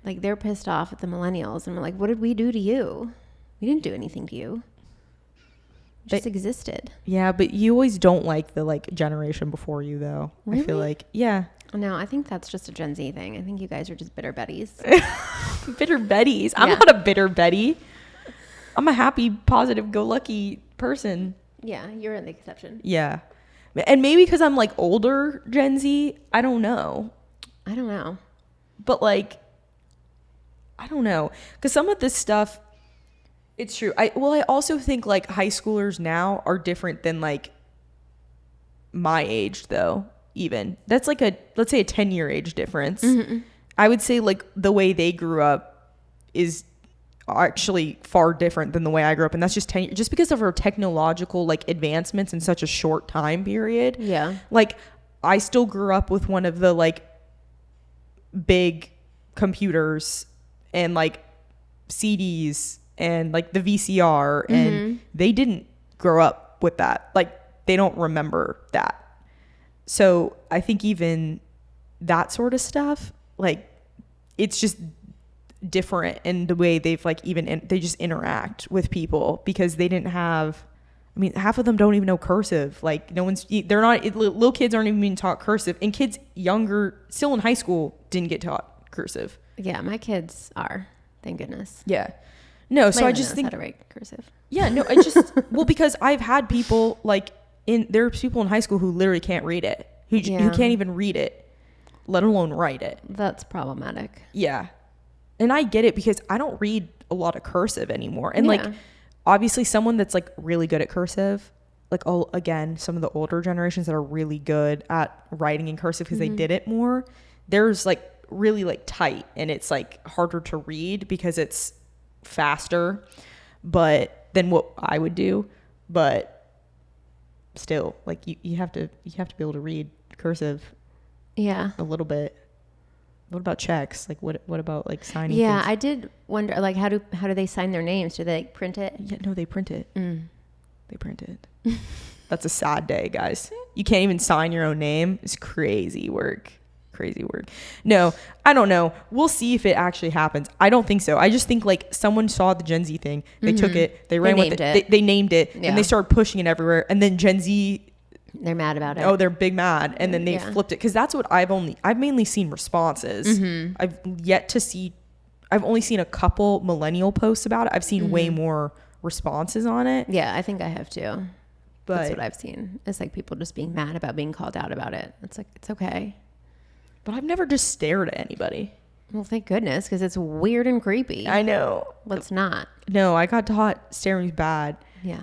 Like they're pissed off at the millennials and we're like, what did we do to you? We didn't do anything to you. We just existed. Yeah, but you always don't like the like generation before you though. Really? I feel like, yeah. No, I think that's just a Gen Z thing. I think you guys are just bitter Bettys. Bitter Bettys? I'm not a bitter Betty. I'm a happy, positive, go lucky person. Yeah, you're the exception. Yeah. And maybe because I'm like older Gen Z, I don't know. But like, I don't know. Because some of this stuff, it's true. I also think like high schoolers now are different than like my age though. Even that's like let's say a 10-year age difference. Mm-hmm. I would say like the way they grew up is actually far different than the way I grew up, and that's just 10 years, just because of our technological like advancements in such a short time period. Yeah, like I still grew up with one of the like big computers and like CDs and like the VCR, mm-hmm. and they didn't grow up with that. Like they don't remember that. So I think even that sort of stuff, like it's just different in the way they've like they just interact with people because they didn't have, I mean, half of them don't even know cursive. Like little kids aren't even being taught cursive, and kids younger, still in high school, didn't get taught cursive. Yeah, my kids are, thank goodness. Yeah. No, so Layla I just knows think how to write cursive. Yeah, no, I just well, because I've had people like there's people in high school who literally can't read it, who can't even read it, let alone write it. That's problematic. Yeah, and I get it because I don't read a lot of cursive anymore, and like obviously someone that's like really good at cursive, like again some of the older generations that are really good at writing in cursive because they did it more. There's like really like tight, and it's like harder to read because it's faster, but than what I would do, but still like you have to be able to read cursive a little bit. What about checks? Like what about like signing things? I did wonder like how do they sign their names? Do they like print it? Yeah, no, they print it. They print it. That's a sad day, guys. You can't even sign your own name. It's crazy work. No, I don't know. We'll see if it actually happens. I don't think so. I just think like someone saw the Gen Z thing. They took it. They ran with it. They named it. And they started pushing it everywhere. And then Gen Z, they're mad about it. Oh, they're big mad. And then they flipped it. Because that's what I've mainly seen responses. I've only seen a couple millennial posts about it. I've seen way more responses on it. Yeah, I think I have too. But that's what I've seen. It's like people just being mad about being called out about it. It's like, it's okay. But I've never just stared at anybody. Well, thank goodness, because it's weird and creepy. I know. Let's not. No, I got taught staring's bad. Yeah.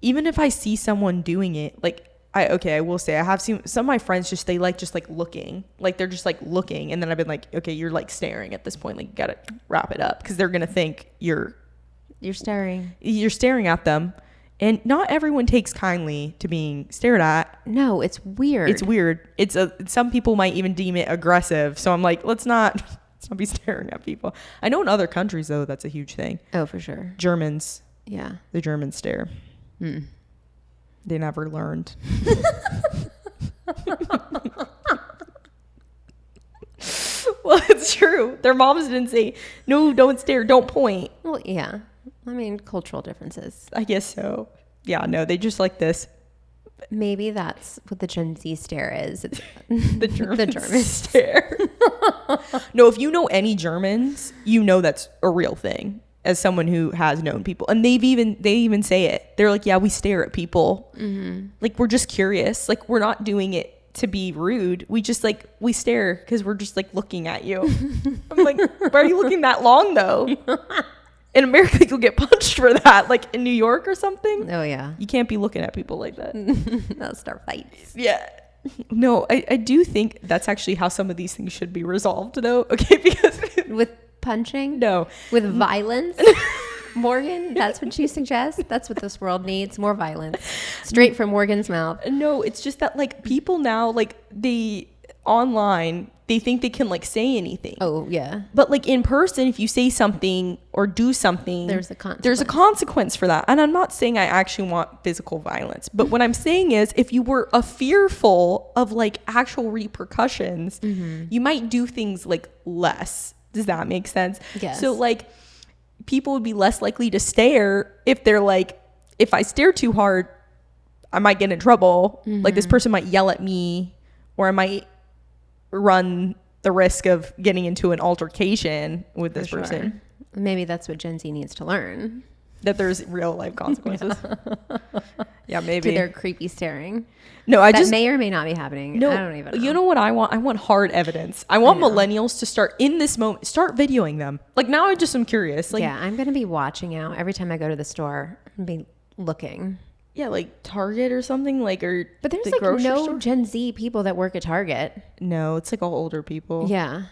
Even if I see someone doing it, like, I will say, I have seen some of my friends just looking. Like, they're just, like, looking. And then I've been like, okay, you're, like, staring at this point. Like, you got to wrap it up. Because they're going to think you're staring. You're staring at them. And not everyone takes kindly to being stared at. No, it's weird. It's weird. Some people might even deem it aggressive. So I'm like, let's not be staring at people. I know in other countries though that's a huge thing. Oh, for sure. Germans. Yeah. The Germans stare. They never learned. Well, it's true. Their moms didn't say, no, don't stare, don't point. Well, yeah. I mean, cultural differences. I guess so. Yeah, no, they just like this. Maybe that's what the Gen Z stare is. It's the German stare. No, if you know any Germans, you know that's a real thing as someone who has known people. And they even say it. They're like, yeah, we stare at people. Like, we're just curious. Like, we're not doing it to be rude. We just like, we stare because we're just like looking at you. I'm like, why are you looking that long though? In America, you'll get punched for that, like in New York or something. Oh, yeah. You can't be looking at people like that. That'll start fights. Yeah. No, I do think that's actually how some of these things should be resolved, though. Okay, because... With punching? No. With violence? Morgan, that's what you suggest? That's what this world needs, more violence. Straight from Morgan's mouth. No, it's just that, like, people now, like, online... they think they can like say anything. Oh, yeah. But like in person, if you say something or do something, there's a consequence for that. And I'm not saying I actually want physical violence, but what I'm saying is if you were fearful of like actual repercussions, you might do things like less. Does that make sense? Yes. So like people would be less likely to stare if they're like, if I stare too hard, I might get in trouble. Like this person might yell at me, or I might run the risk of getting into an altercation with this person. Maybe that's what Gen Z needs to learn. That there's real life consequences. Yeah, maybe. To their creepy staring. No, that may or may not be happening. No, I don't even know. You know what I want? I want hard evidence. I want millennials to start in this moment, start videoing them. Like now I just am curious. Like, yeah, I'm going to be watching out every time I go to the store and be looking. Yeah, like Target or something, like, or but there's the like grocery no store? Gen Z people that work at Target. No, it's like all older people. Yeah.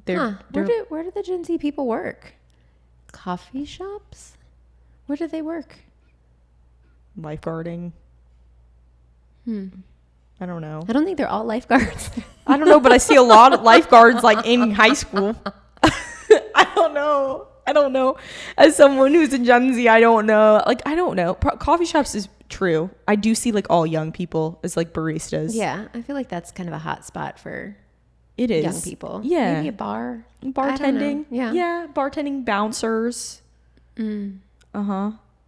They're where do the Gen Z people work? Coffee shops? Where do they work? Lifeguarding. I don't know. I don't think they're all lifeguards. I don't know, but I see a lot of lifeguards like in high school. I don't know. As someone who's a Gen Z, I don't know. Like, I don't know. Coffee shops is true. I do see like all young people as like baristas. Yeah, I feel like that's kind of a hot spot for young people. Yeah. Maybe a bar. Bartending. Yeah. Yeah, bartending, bouncers.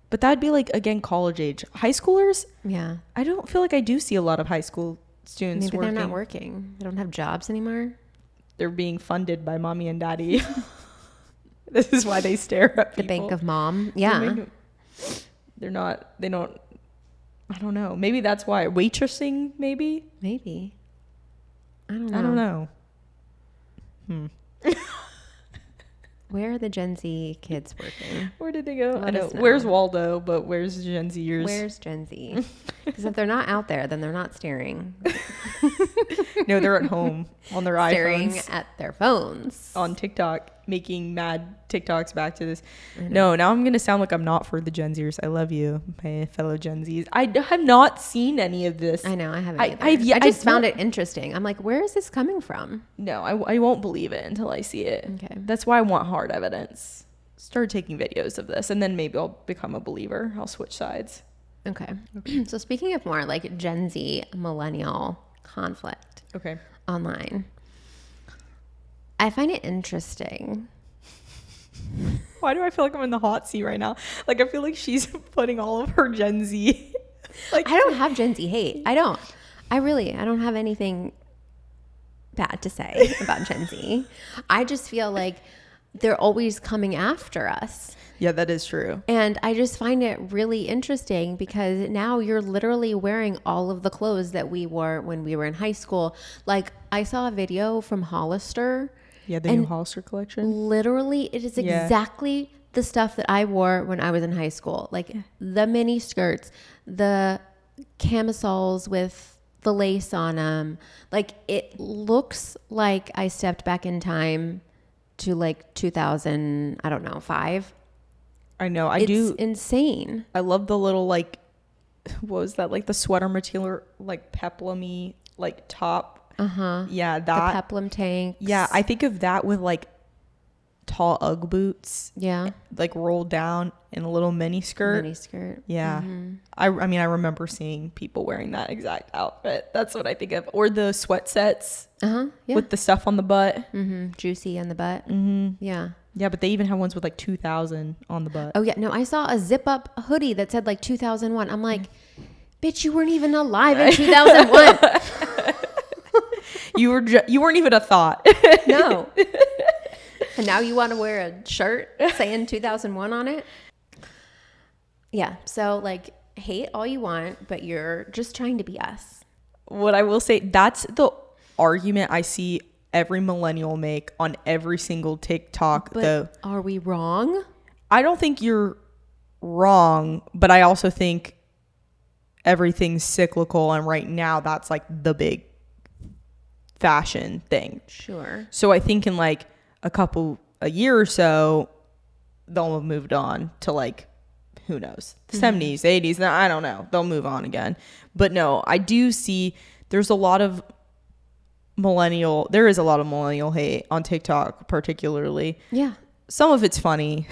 But that'd be like, again, college age. High schoolers? Yeah. I don't feel like I do see a lot of high school students Maybe working. they're not working. They don't have jobs anymore. They're being funded by mommy and daddy. This is why they stare at The people. bank of mom. Yeah. They don't, I don't know. Maybe that's why. Waitressing, maybe? Maybe. I don't know. Where are the Gen Z kids working? Where did they go? Let I know. us know. Where's Waldo, but where's Gen Zers? Where's Gen Z? Because if they're not out there, then they're not staring. No, they're at home on their Staring iPhones. at their phones. On TikTok, making mad TikToks back to this. No, now I'm going to sound like I'm not for the Gen Zers. I love you, my fellow Gen Zs. I have not seen any of this. I know, I haven't either. I just found it interesting. I'm like, where is this coming from? No, I won't believe it until I see it. Okay. That's why I want hard evidence. Start taking videos of this, and then maybe I'll become a believer. I'll switch sides. Okay. So speaking of more like Gen Z millennial conflict online, I find it interesting. Why do I feel like I'm in the hot seat right now? Like, I feel like she's putting all of her Gen Z. Like, I don't have Gen Z hate. I don't have anything bad to say about Gen Z. I just feel like they're always coming after us. yeah, that is true. And I just find it really interesting because now you're literally wearing all of the clothes that we wore when we were in high school. Like, I saw a video from Hollister. Yeah, the new Hollister collection. Literally, it is exactly the stuff that I wore when I was in high school. Like the mini skirts, the camisoles with the lace on them. Like, it looks like I stepped back in time to like 2000, I don't know, 5. I know. It's insane. I love the little, like, what was that? Like the sweater material, like peplum-y, like top. Yeah, that. The peplum tanks. Yeah, I think of that with like tall Ugg boots. Yeah. Like rolled down in a little mini skirt. Mini skirt. Yeah. I mean, I remember seeing people wearing that exact outfit. That's what I think of. Or the sweat sets Yeah. with the stuff on the butt. Juicy on the butt. Yeah. Yeah, but they even have ones with like 2000 on the butt. Oh yeah, no, I saw a zip up hoodie that said like 2001. I'm like, bitch, you weren't even alive in 2001. You weren't even a thought. No. And now you want to wear a shirt saying 2001 on it? Yeah. So like, hate all you want, but you're just trying to be us. What I will say, that's the argument I see every millennial make on every single TikTok. But are we wrong? I don't think you're wrong, but I also think everything's cyclical, and right now that's like the big fashion thing. Sure. So I think in like a year or so, they'll have moved on to like, who knows, the 70s, 80s. I don't know. They'll move on again. But no, I do see there is a lot of millennial hate on TikTok, particularly. Yeah. Some of it's funny.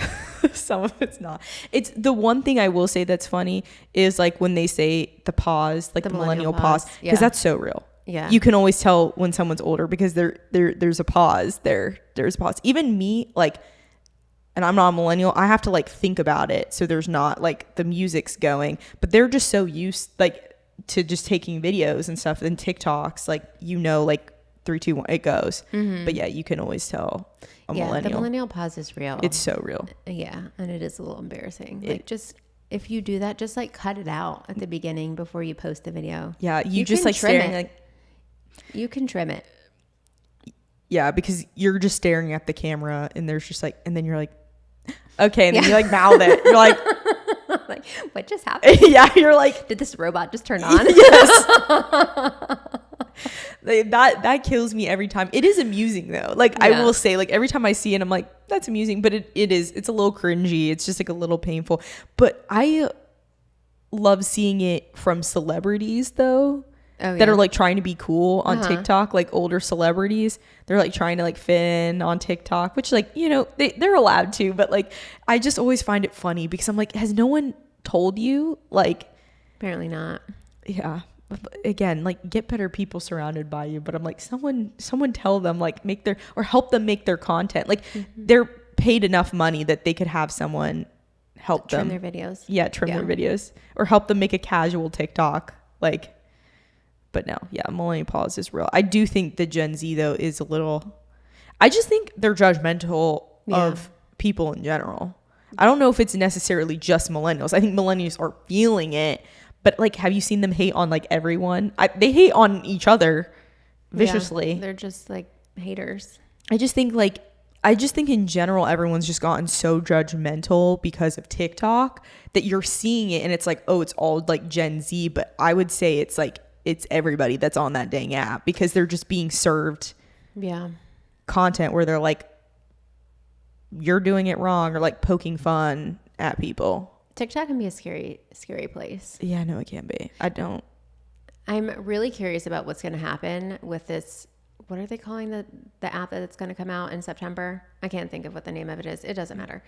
Some of it's not. It's the one thing I will say that's funny is like when they say the pause, like the millennial pause, because that's so real. Yeah. You can always tell when someone's older because there's a pause. There's a pause. Even me, like, and I'm not a millennial, I have to like think about it. So there's not like the music's going, but they're just so used like to just taking videos and stuff and TikToks, like, like 3, 2, 1, it goes. But yeah, you can always tell a millennial. The millennial pause is real. It's so real. Yeah. And it is a little embarrassing. Like, just if you do that, just like cut it out at the beginning before you post the video. Yeah. You just like staring like, you can trim it. Yeah, because you're just staring at the camera and there's just like, and then you're like, okay. And then you like mouth it. You're like, like, what just happened? Yeah. You're like, did this robot just turn on? Yes. That kills me every time. It is amusing though. Like, I will say, like, every time I see it, I'm like, that's amusing, but it's a little cringy. It's just like a little painful, but I love seeing it from celebrities though. That are like trying to be cool on TikTok, like older celebrities. They're like trying to like fit in on TikTok, which like, they're allowed to, but like, I just always find it funny because I'm like, has no one told you? Like, apparently not. Yeah. Again, like, get better people surrounded by you. But I'm like, someone tell them, like, help them make their content. Like, they're paid enough money that they could have someone help them. Trim their videos. Yeah, trim their videos. Or help them make a casual TikTok. Like, but no, yeah, millennial pause is real. I do think the Gen Z, though, is a little... I just think they're judgmental of people in general. I don't know if it's necessarily just millennials. I think millennials are feeling it, but like, have you seen them hate on like everyone? They hate on each other viciously. Yeah, they're just like haters. I just think in general, everyone's just gotten so judgmental because of TikTok that you're seeing it and it's like, oh, it's all like Gen Z. But I would say it's like, it's everybody that's on that dang app because they're just being served content where they're like, you're doing it wrong, or like poking fun at people. TikTok can be a scary place. Yeah, no, it can be. I'm really curious about what's going to happen with this. What are they calling the app that's going to come out in September? I can't think of what the name of it is. It doesn't matter.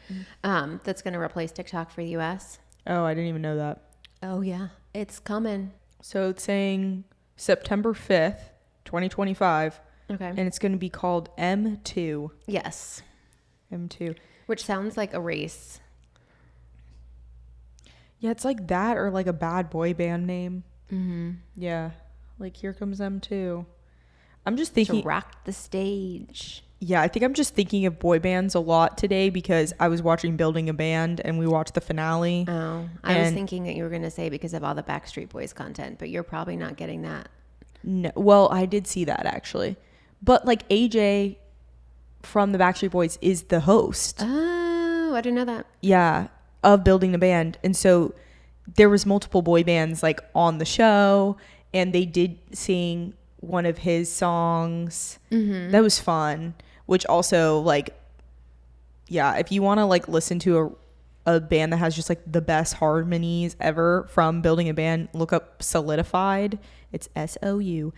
That's going to replace TikTok for the US. Oh, I didn't even know that. Oh, yeah. It's coming. So it's saying September 5th, 2025. Okay. And it's going to be called M2. Yes. M2. Which sounds like a race. Yeah, it's like that or like a bad boy band name. Mm-hmm. Yeah. Like, here comes M2. I'm just thinking. To rock the stage. Yeah, I think I'm just thinking of boy bands a lot today because I was watching Building a Band and we watched the finale. Oh, I was thinking that you were going to say because of all the Backstreet Boys content, but you're probably not getting that. No, well, I did see that actually. But like AJ from the Backstreet Boys is the host. Oh, I didn't know that. Yeah, of Building the Band. And so there was multiple boy bands like on the show and they did sing one of his songs. Mm-hmm. That was fun, which also like, yeah, if you want to like listen to a band that has just like the best harmonies ever from Building a Band, look up Solidified. It's SOULDIFIED.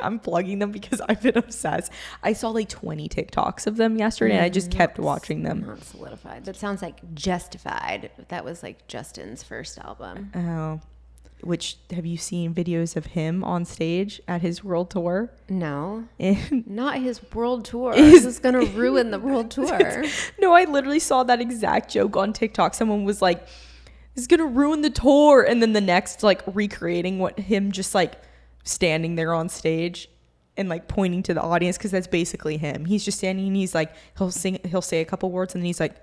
I'm plugging them because I've been obsessed. I saw like 20 TikToks of them yesterday and I just kept watching them. Not Solidified. That sounds like Justified. That was like Justin's first album. Oh, which, have you seen videos of him on stage at his world tour? No, not his world tour. This is going to ruin the world tour. No, I literally saw that exact joke on TikTok. Someone was like, it's going to ruin the tour. And then the next, like, recreating what him just, like, standing there on stage and, like, pointing to the audience, because that's basically him. He's just standing and he's like, he'll say a couple words and then he's like,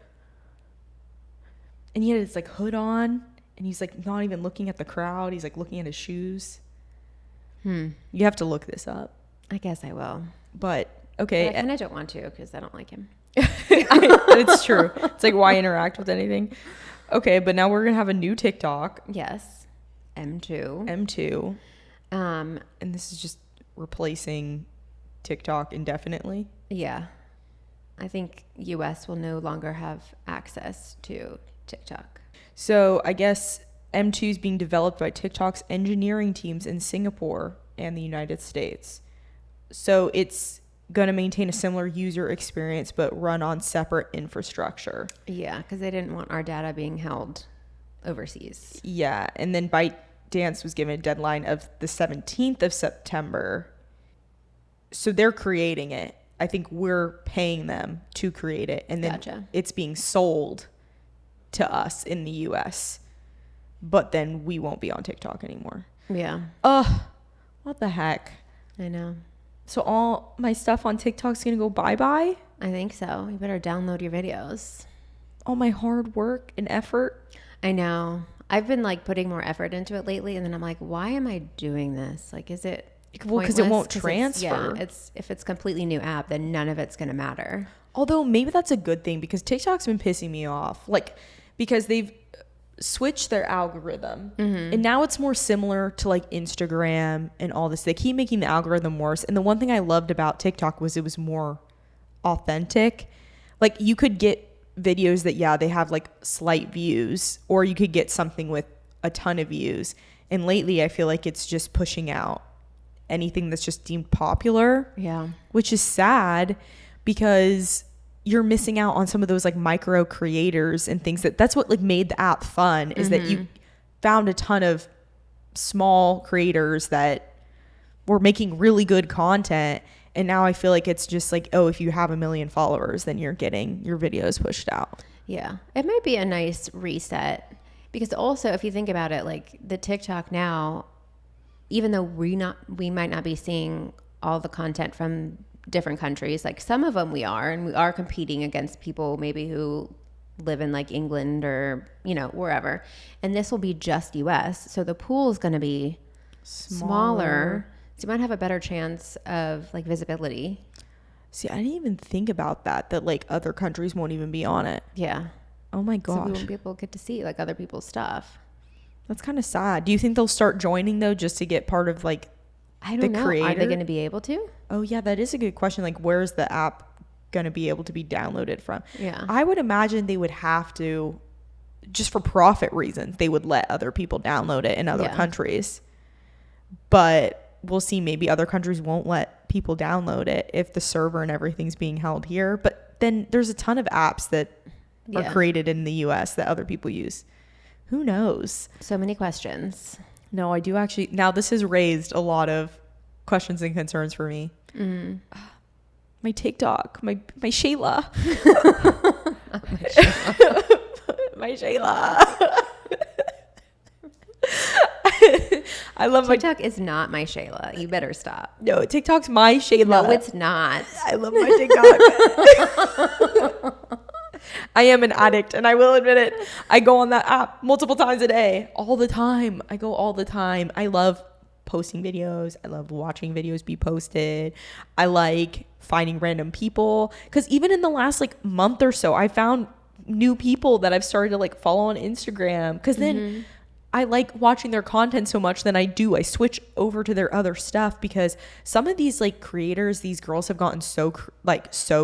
and he had his, like, hood on. And he's like not even looking at the crowd. He's like looking at his shoes. You have to look this up. I guess I will. But okay. And I don't want to because I don't like him. It's true. It's like, why interact with anything? Okay, but now we're going to have a new TikTok. Yes. M2. And this is just replacing TikTok indefinitely. Yeah. I think US will no longer have access to TikTok. So I guess M2 is being developed by TikTok's engineering teams in Singapore and the United States. So it's going to maintain a similar user experience, but run on separate infrastructure. Yeah, because they didn't want our data being held overseas. Yeah, and then ByteDance was given a deadline of the 17th of September. So they're creating it. I think we're paying them to create it. And then it's being sold to us in the US, but then we won't be on TikTok anymore. Yeah. What the heck? I know. So all my stuff on TikTok's gonna go bye-bye? I think so. You better download your videos. All my hard work and effort. I know. I've been like putting more effort into it lately, and then I'm like, why am I doing this? Like, is it because it won't transfer? It's if it's a completely new app, then none of it's gonna matter. Although maybe that's a good thing, because TikTok's been pissing me off. Like, because they've switched their algorithm and now it's more similar to like Instagram and all this. They keep making the algorithm worse. And the one thing I loved about TikTok was it was more authentic. Like, you could get videos that, they have like slight views, or you could get something with a ton of views. And lately I feel like it's just pushing out anything that's just deemed popular. Yeah. Which is sad, because you're missing out on some of those like micro creators and things. That's what like made the app fun, is that you found a ton of small creators that were making really good content. And now I feel like it's just like, oh, if you have 1 million followers, then you're getting your videos pushed out. Yeah. It might be a nice reset, because also if you think about it, like the TikTok now, even though we might not be seeing all the content from different countries. Like some of them we are, and we are competing against people maybe who live in like England or, you know, wherever. And this will be just US. So the pool is going to be smaller. So you might have a better chance of like visibility. See, I didn't even think about that like other countries won't even be on it. Yeah. Oh my gosh. So we won't be able to get to see like other people's stuff. That's kind of sad. Do you think they'll start joining though, just to get part of like I don't know. creator? Are they going to be able to? Oh yeah, that is a good question. Like, where's the app going to be able to be downloaded from? Yeah. I would imagine they would have to, just for profit reasons, they would let other people download it in other countries. But we'll see. Maybe other countries won't let people download it if the server and everything's being held here. But then there's a ton of apps that are created in the US that other people use. Who knows? So many questions. No, I do actually. Now this has raised a lot of questions and concerns for me. My TikTok, my Shayla. My Shayla. I love TikTok is not my Shayla. You better stop. No, TikTok's my Shayla. No, it's not. I love my TikTok. I am an addict, and I will admit it. I go on that app multiple times a day, all the time. I go all the time. I love posting videos. I love watching videos be posted. I like finding random people, because even in the last like month or so, I found new people that I've started to like follow on Instagram, because then I like watching their content so much. Then I switch over to their other stuff, because some of these like creators, these girls have gotten so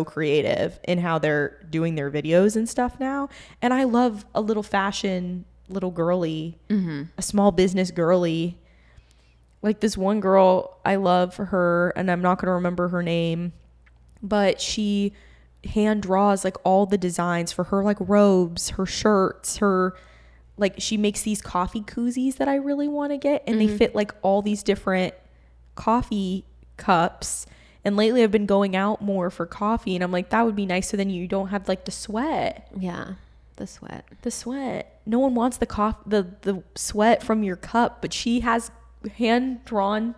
creative in how they're doing their videos and stuff now. And I love a little fashion, little girly, a small business girly. Like this one girl, I love her, and I'm not going to remember her name, but she hand draws like all the designs for her like robes, her shirts, her like she makes these coffee koozies that I really want to get, and they fit like all these different coffee cups. And lately I've been going out more for coffee, and I'm like, that would be nice, so then you don't have like the sweat. Yeah, the sweat. No one wants the sweat from your cup, but she has hand drawn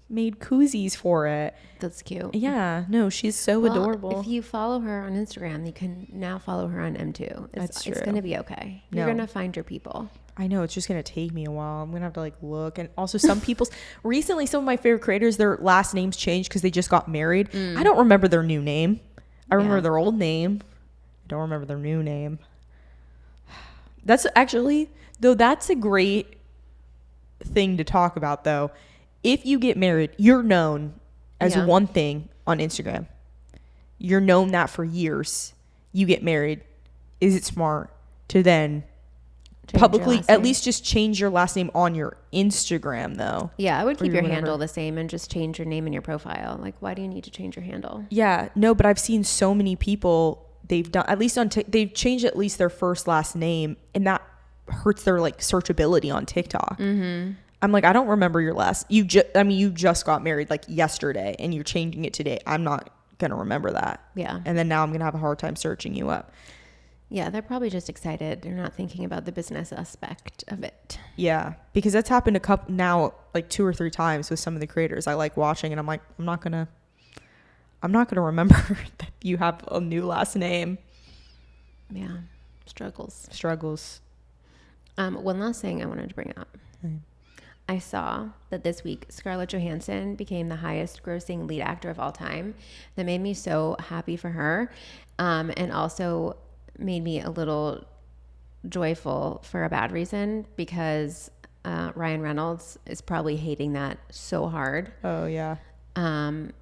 made koozies for it. That's cute. Yeah, no, she's so adorable. If you follow her on Instagram, you can now follow her on M2. That's true. It's going to be okay. You're going to find your people. I know, it's just going to take me a while. I'm going to have to like look. And also some people's recently, some of my favorite creators, their last names changed because they just got married. I don't remember their new name. I remember their old name. I don't remember their new name. That's actually, though, that's a great thing to talk about though. If you get married, you're known as one thing on Instagram. You're known that for years. You get married. Is it smart to then publicly at least just change your last name on your Instagram though? Yeah, I would keep your handle the same and just change your name in your profile. Like, why do you need to change your handle? Yeah, no, but I've seen so many people, they've done, at least on they've changed at least their first last name, and that hurts their like searchability on TikTok. I'm like, I don't remember your last. You just got married like yesterday, and you're changing it today. I'm not gonna remember that. Yeah. And then now I'm gonna have a hard time searching you up. Yeah, they're probably just excited. They're not thinking about the business aspect of it. Yeah, because that's happened like 2 or 3 times with some of the creators I like watching, and I'm like, I'm not gonna remember that you have a new last name. Yeah, struggles. One last thing I wanted to bring up. I saw that this week Scarlett Johansson became the highest grossing lead actor of all time. That made me so happy for her, and also made me a little joyful for a bad reason, because Ryan Reynolds is probably hating that so hard. Oh yeah. And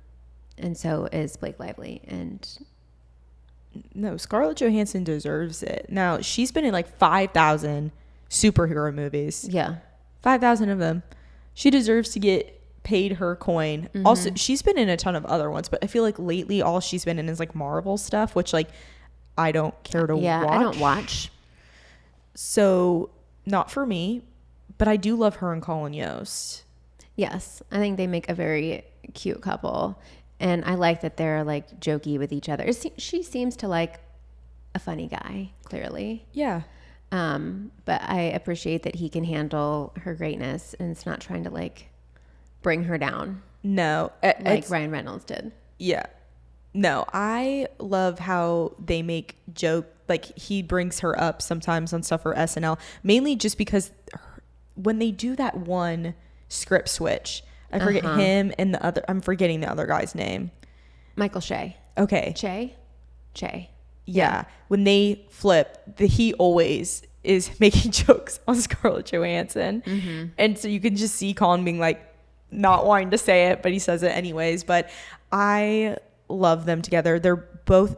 so is Blake Lively. And no, Scarlett Johansson deserves it. Now, she's been in like 5,000 superhero movies. Yeah. 5,000 of them. She deserves to get paid her coin. Also, she's been in a ton of other ones, but I feel like lately all she's been in is like Marvel stuff, which like I don't care to watch. Yeah, I don't watch. So not for me, but I do love her and Colin Yost. Yes, I think they make a very cute couple, and I like that they're like jokey with each other. She seems to like a funny guy, clearly. Yeah. But I appreciate that he can handle her greatness, and it's not trying to like bring her down. No, like Ryan Reynolds did. Yeah. No, I love how they make joke, like he brings her up sometimes on stuff for SNL, mainly just because when they do that one script switch, I forget him and the other, I'm forgetting the other guy's name. Michael Shea. Okay. Che. Yeah. When they flip, he always is making jokes on Scarlett Johansson. Mm-hmm. And so you can just see Colin being like, not wanting to say it, but he says it anyways. But I love them together. They're both,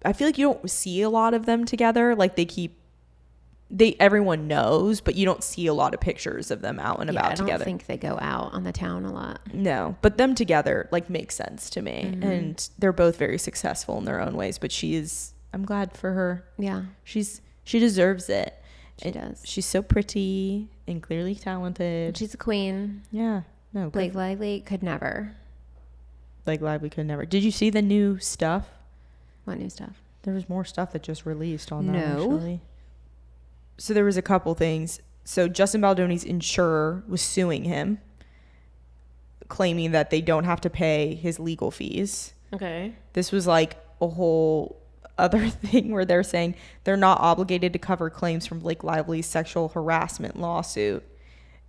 I feel like you don't see a lot of them together. Like everyone knows, but you don't see a lot of pictures of them out and about together. I don't think they go out on the town a lot. No, but them together like makes sense to me. Mm-hmm. And they're both very successful in their own ways, but I'm glad for her. Yeah. She deserves it. She does. She's so pretty and clearly talented. She's a queen. Yeah. No. Blake Lively could never. Blake Lively could never. Did you see the new stuff? What new stuff? There was more stuff that just released on that. No. Actually. So there was a couple things. So Justin Baldoni's insurer was suing him, claiming that they don't have to pay his legal fees. Okay. This was like a whole other thing where they're saying they're not obligated to cover claims from Blake Lively's sexual harassment lawsuit,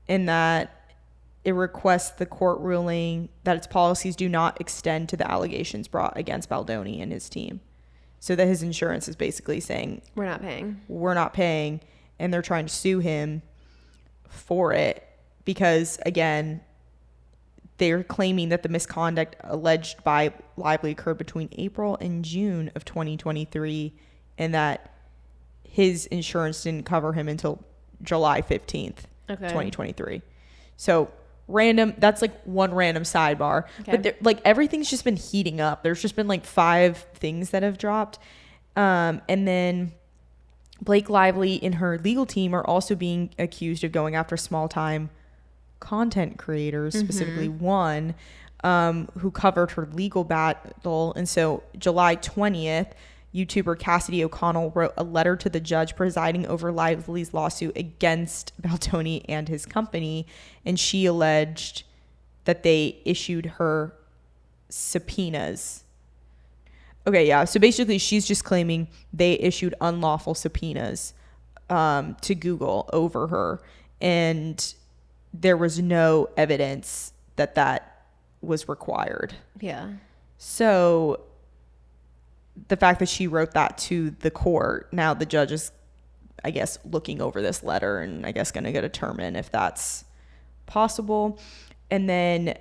and that it requests the court ruling that its policies do not extend to the allegations brought against Baldoni and his team. So that his insurance is basically saying, we're not paying, and they're trying to sue him for it because, again, they're claiming that the misconduct alleged by Lively occurred between April and June of 2023 and that his insurance didn't cover him until July 15th, 2023. So that's like one random sidebar. Okay. But like everything's just been heating up. There's just been like 5 things that have dropped. And then Blake Lively and her legal team are also being accused of going after small-time content creators, specifically one who covered her legal battle. And so July 20th, YouTuber Cassidy O'Connell wrote a letter to the judge presiding over Lively's lawsuit against Baldoni and his company, and she alleged that they issued her subpoenas. Okay, yeah. So basically, she's just claiming they issued unlawful subpoenas to Google over her, and there was no evidence that was required. Yeah. So the fact that she wrote that to the court, now the judge is, I guess, looking over this letter and I guess going to determine if that's possible. And then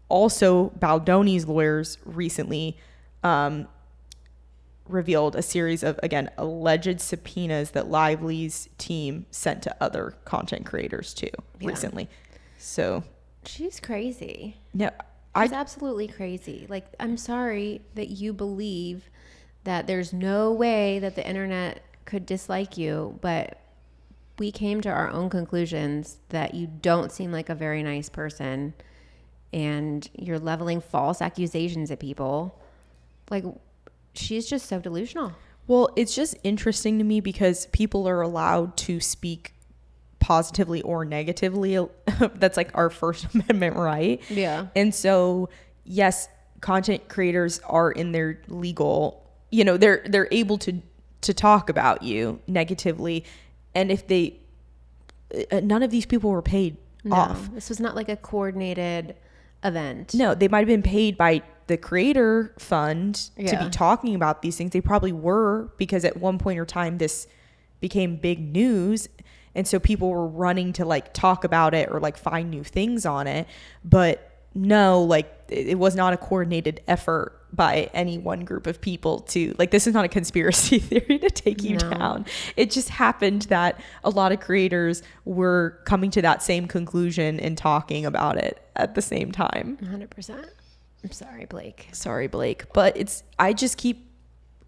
also Baldoni's lawyers recently revealed a series of, again, alleged subpoenas that Lively's team sent to other content creators too recently. So she's crazy. Yeah. She's absolutely crazy. Like, I'm sorry that you believe that there's no way that the internet could dislike you, but we came to our own conclusions that you don't seem like a very nice person and you're leveling false accusations at people. Like, she's just so delusional. Well, it's just interesting to me because people are allowed to speak positively or negatively. That's like our First Amendment right. Yeah. And so, yes, content creators are in their legal, they're able to talk about you negatively. And if none of these people were paid off. This was not like a coordinated event. No, they might have been paid by the creator fund to be talking about these things. They probably were, because at one point or time this became big news. And so people were running to like talk about it or like find new things on it. But no, like it was not a coordinated effort by any one group of people to, like, this is not a conspiracy theory to take you down. It just happened that a lot of creators were coming to that same conclusion and talking about it at the same time. 100%. I'm sorry, Blake. But I just keep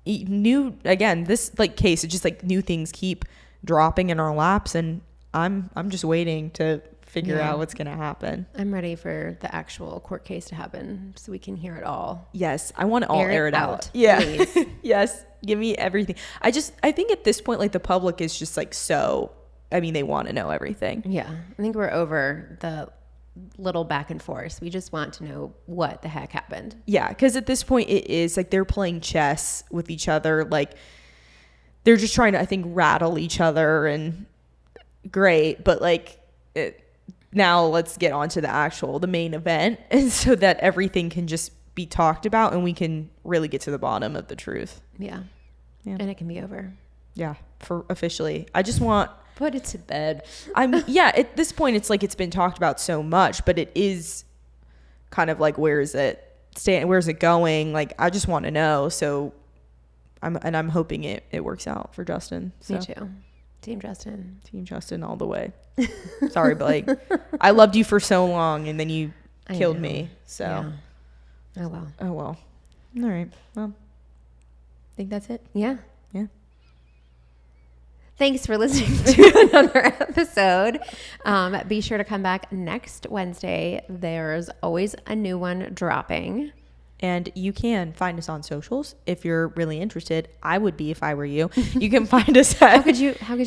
this like case, it's just like new things keep dropping in our laps, and I'm just waiting to figure out what's going to happen. I'm ready for the actual court case to happen so we can hear it all. Yes, I want to all air it out. Yeah. Please. Yes, give me everything. I think at this point, like, the public is just like, they want to know everything. Yeah. I think we're over the little back and forth. We just want to know what the heck happened. Yeah, because at this point it is like they're playing chess with each other. Like they're just trying to, I think, rattle each other, and great. But like now let's get on to the main event, and so that everything can just be talked about and we can really get to the bottom of the truth. Yeah. And it can be over. Yeah, for officially. I just want... Put it to bed. At this point, it's like it's been talked about so much, but it is kind of like, where is it staying? Where's it going? Like, I just want to know. So I'm hoping it works out for Justin. So. Me too. Team Justin all the way. Sorry, Blake. I loved you for so long, and then you killed me. So. Yeah. Oh well. All right. Well, I think that's it. Yeah. Yeah. Thanks for listening to another episode. Be sure to come back next Wednesday. There's always a new one dropping. And you can find us on socials if you're really interested. I would be if I were you. You can find us at... How could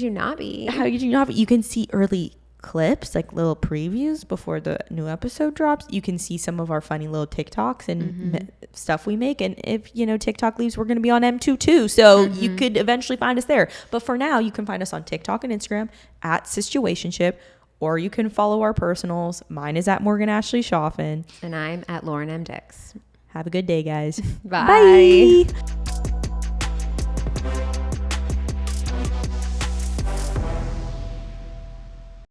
you not be? How could you not be? You can see early clips, like little previews before the new episode drops. You can see some of our funny little TikToks and stuff we make. And if, TikTok leaves, we're going to be on M2 too. So you could eventually find us there. But for now, you can find us on TikTok and Instagram at Situationship, or you can follow our personals. Mine is at Morgan Ashley Shoffin. And I'm at Lauren M. Dix. Have a good day, guys. Bye. Bye.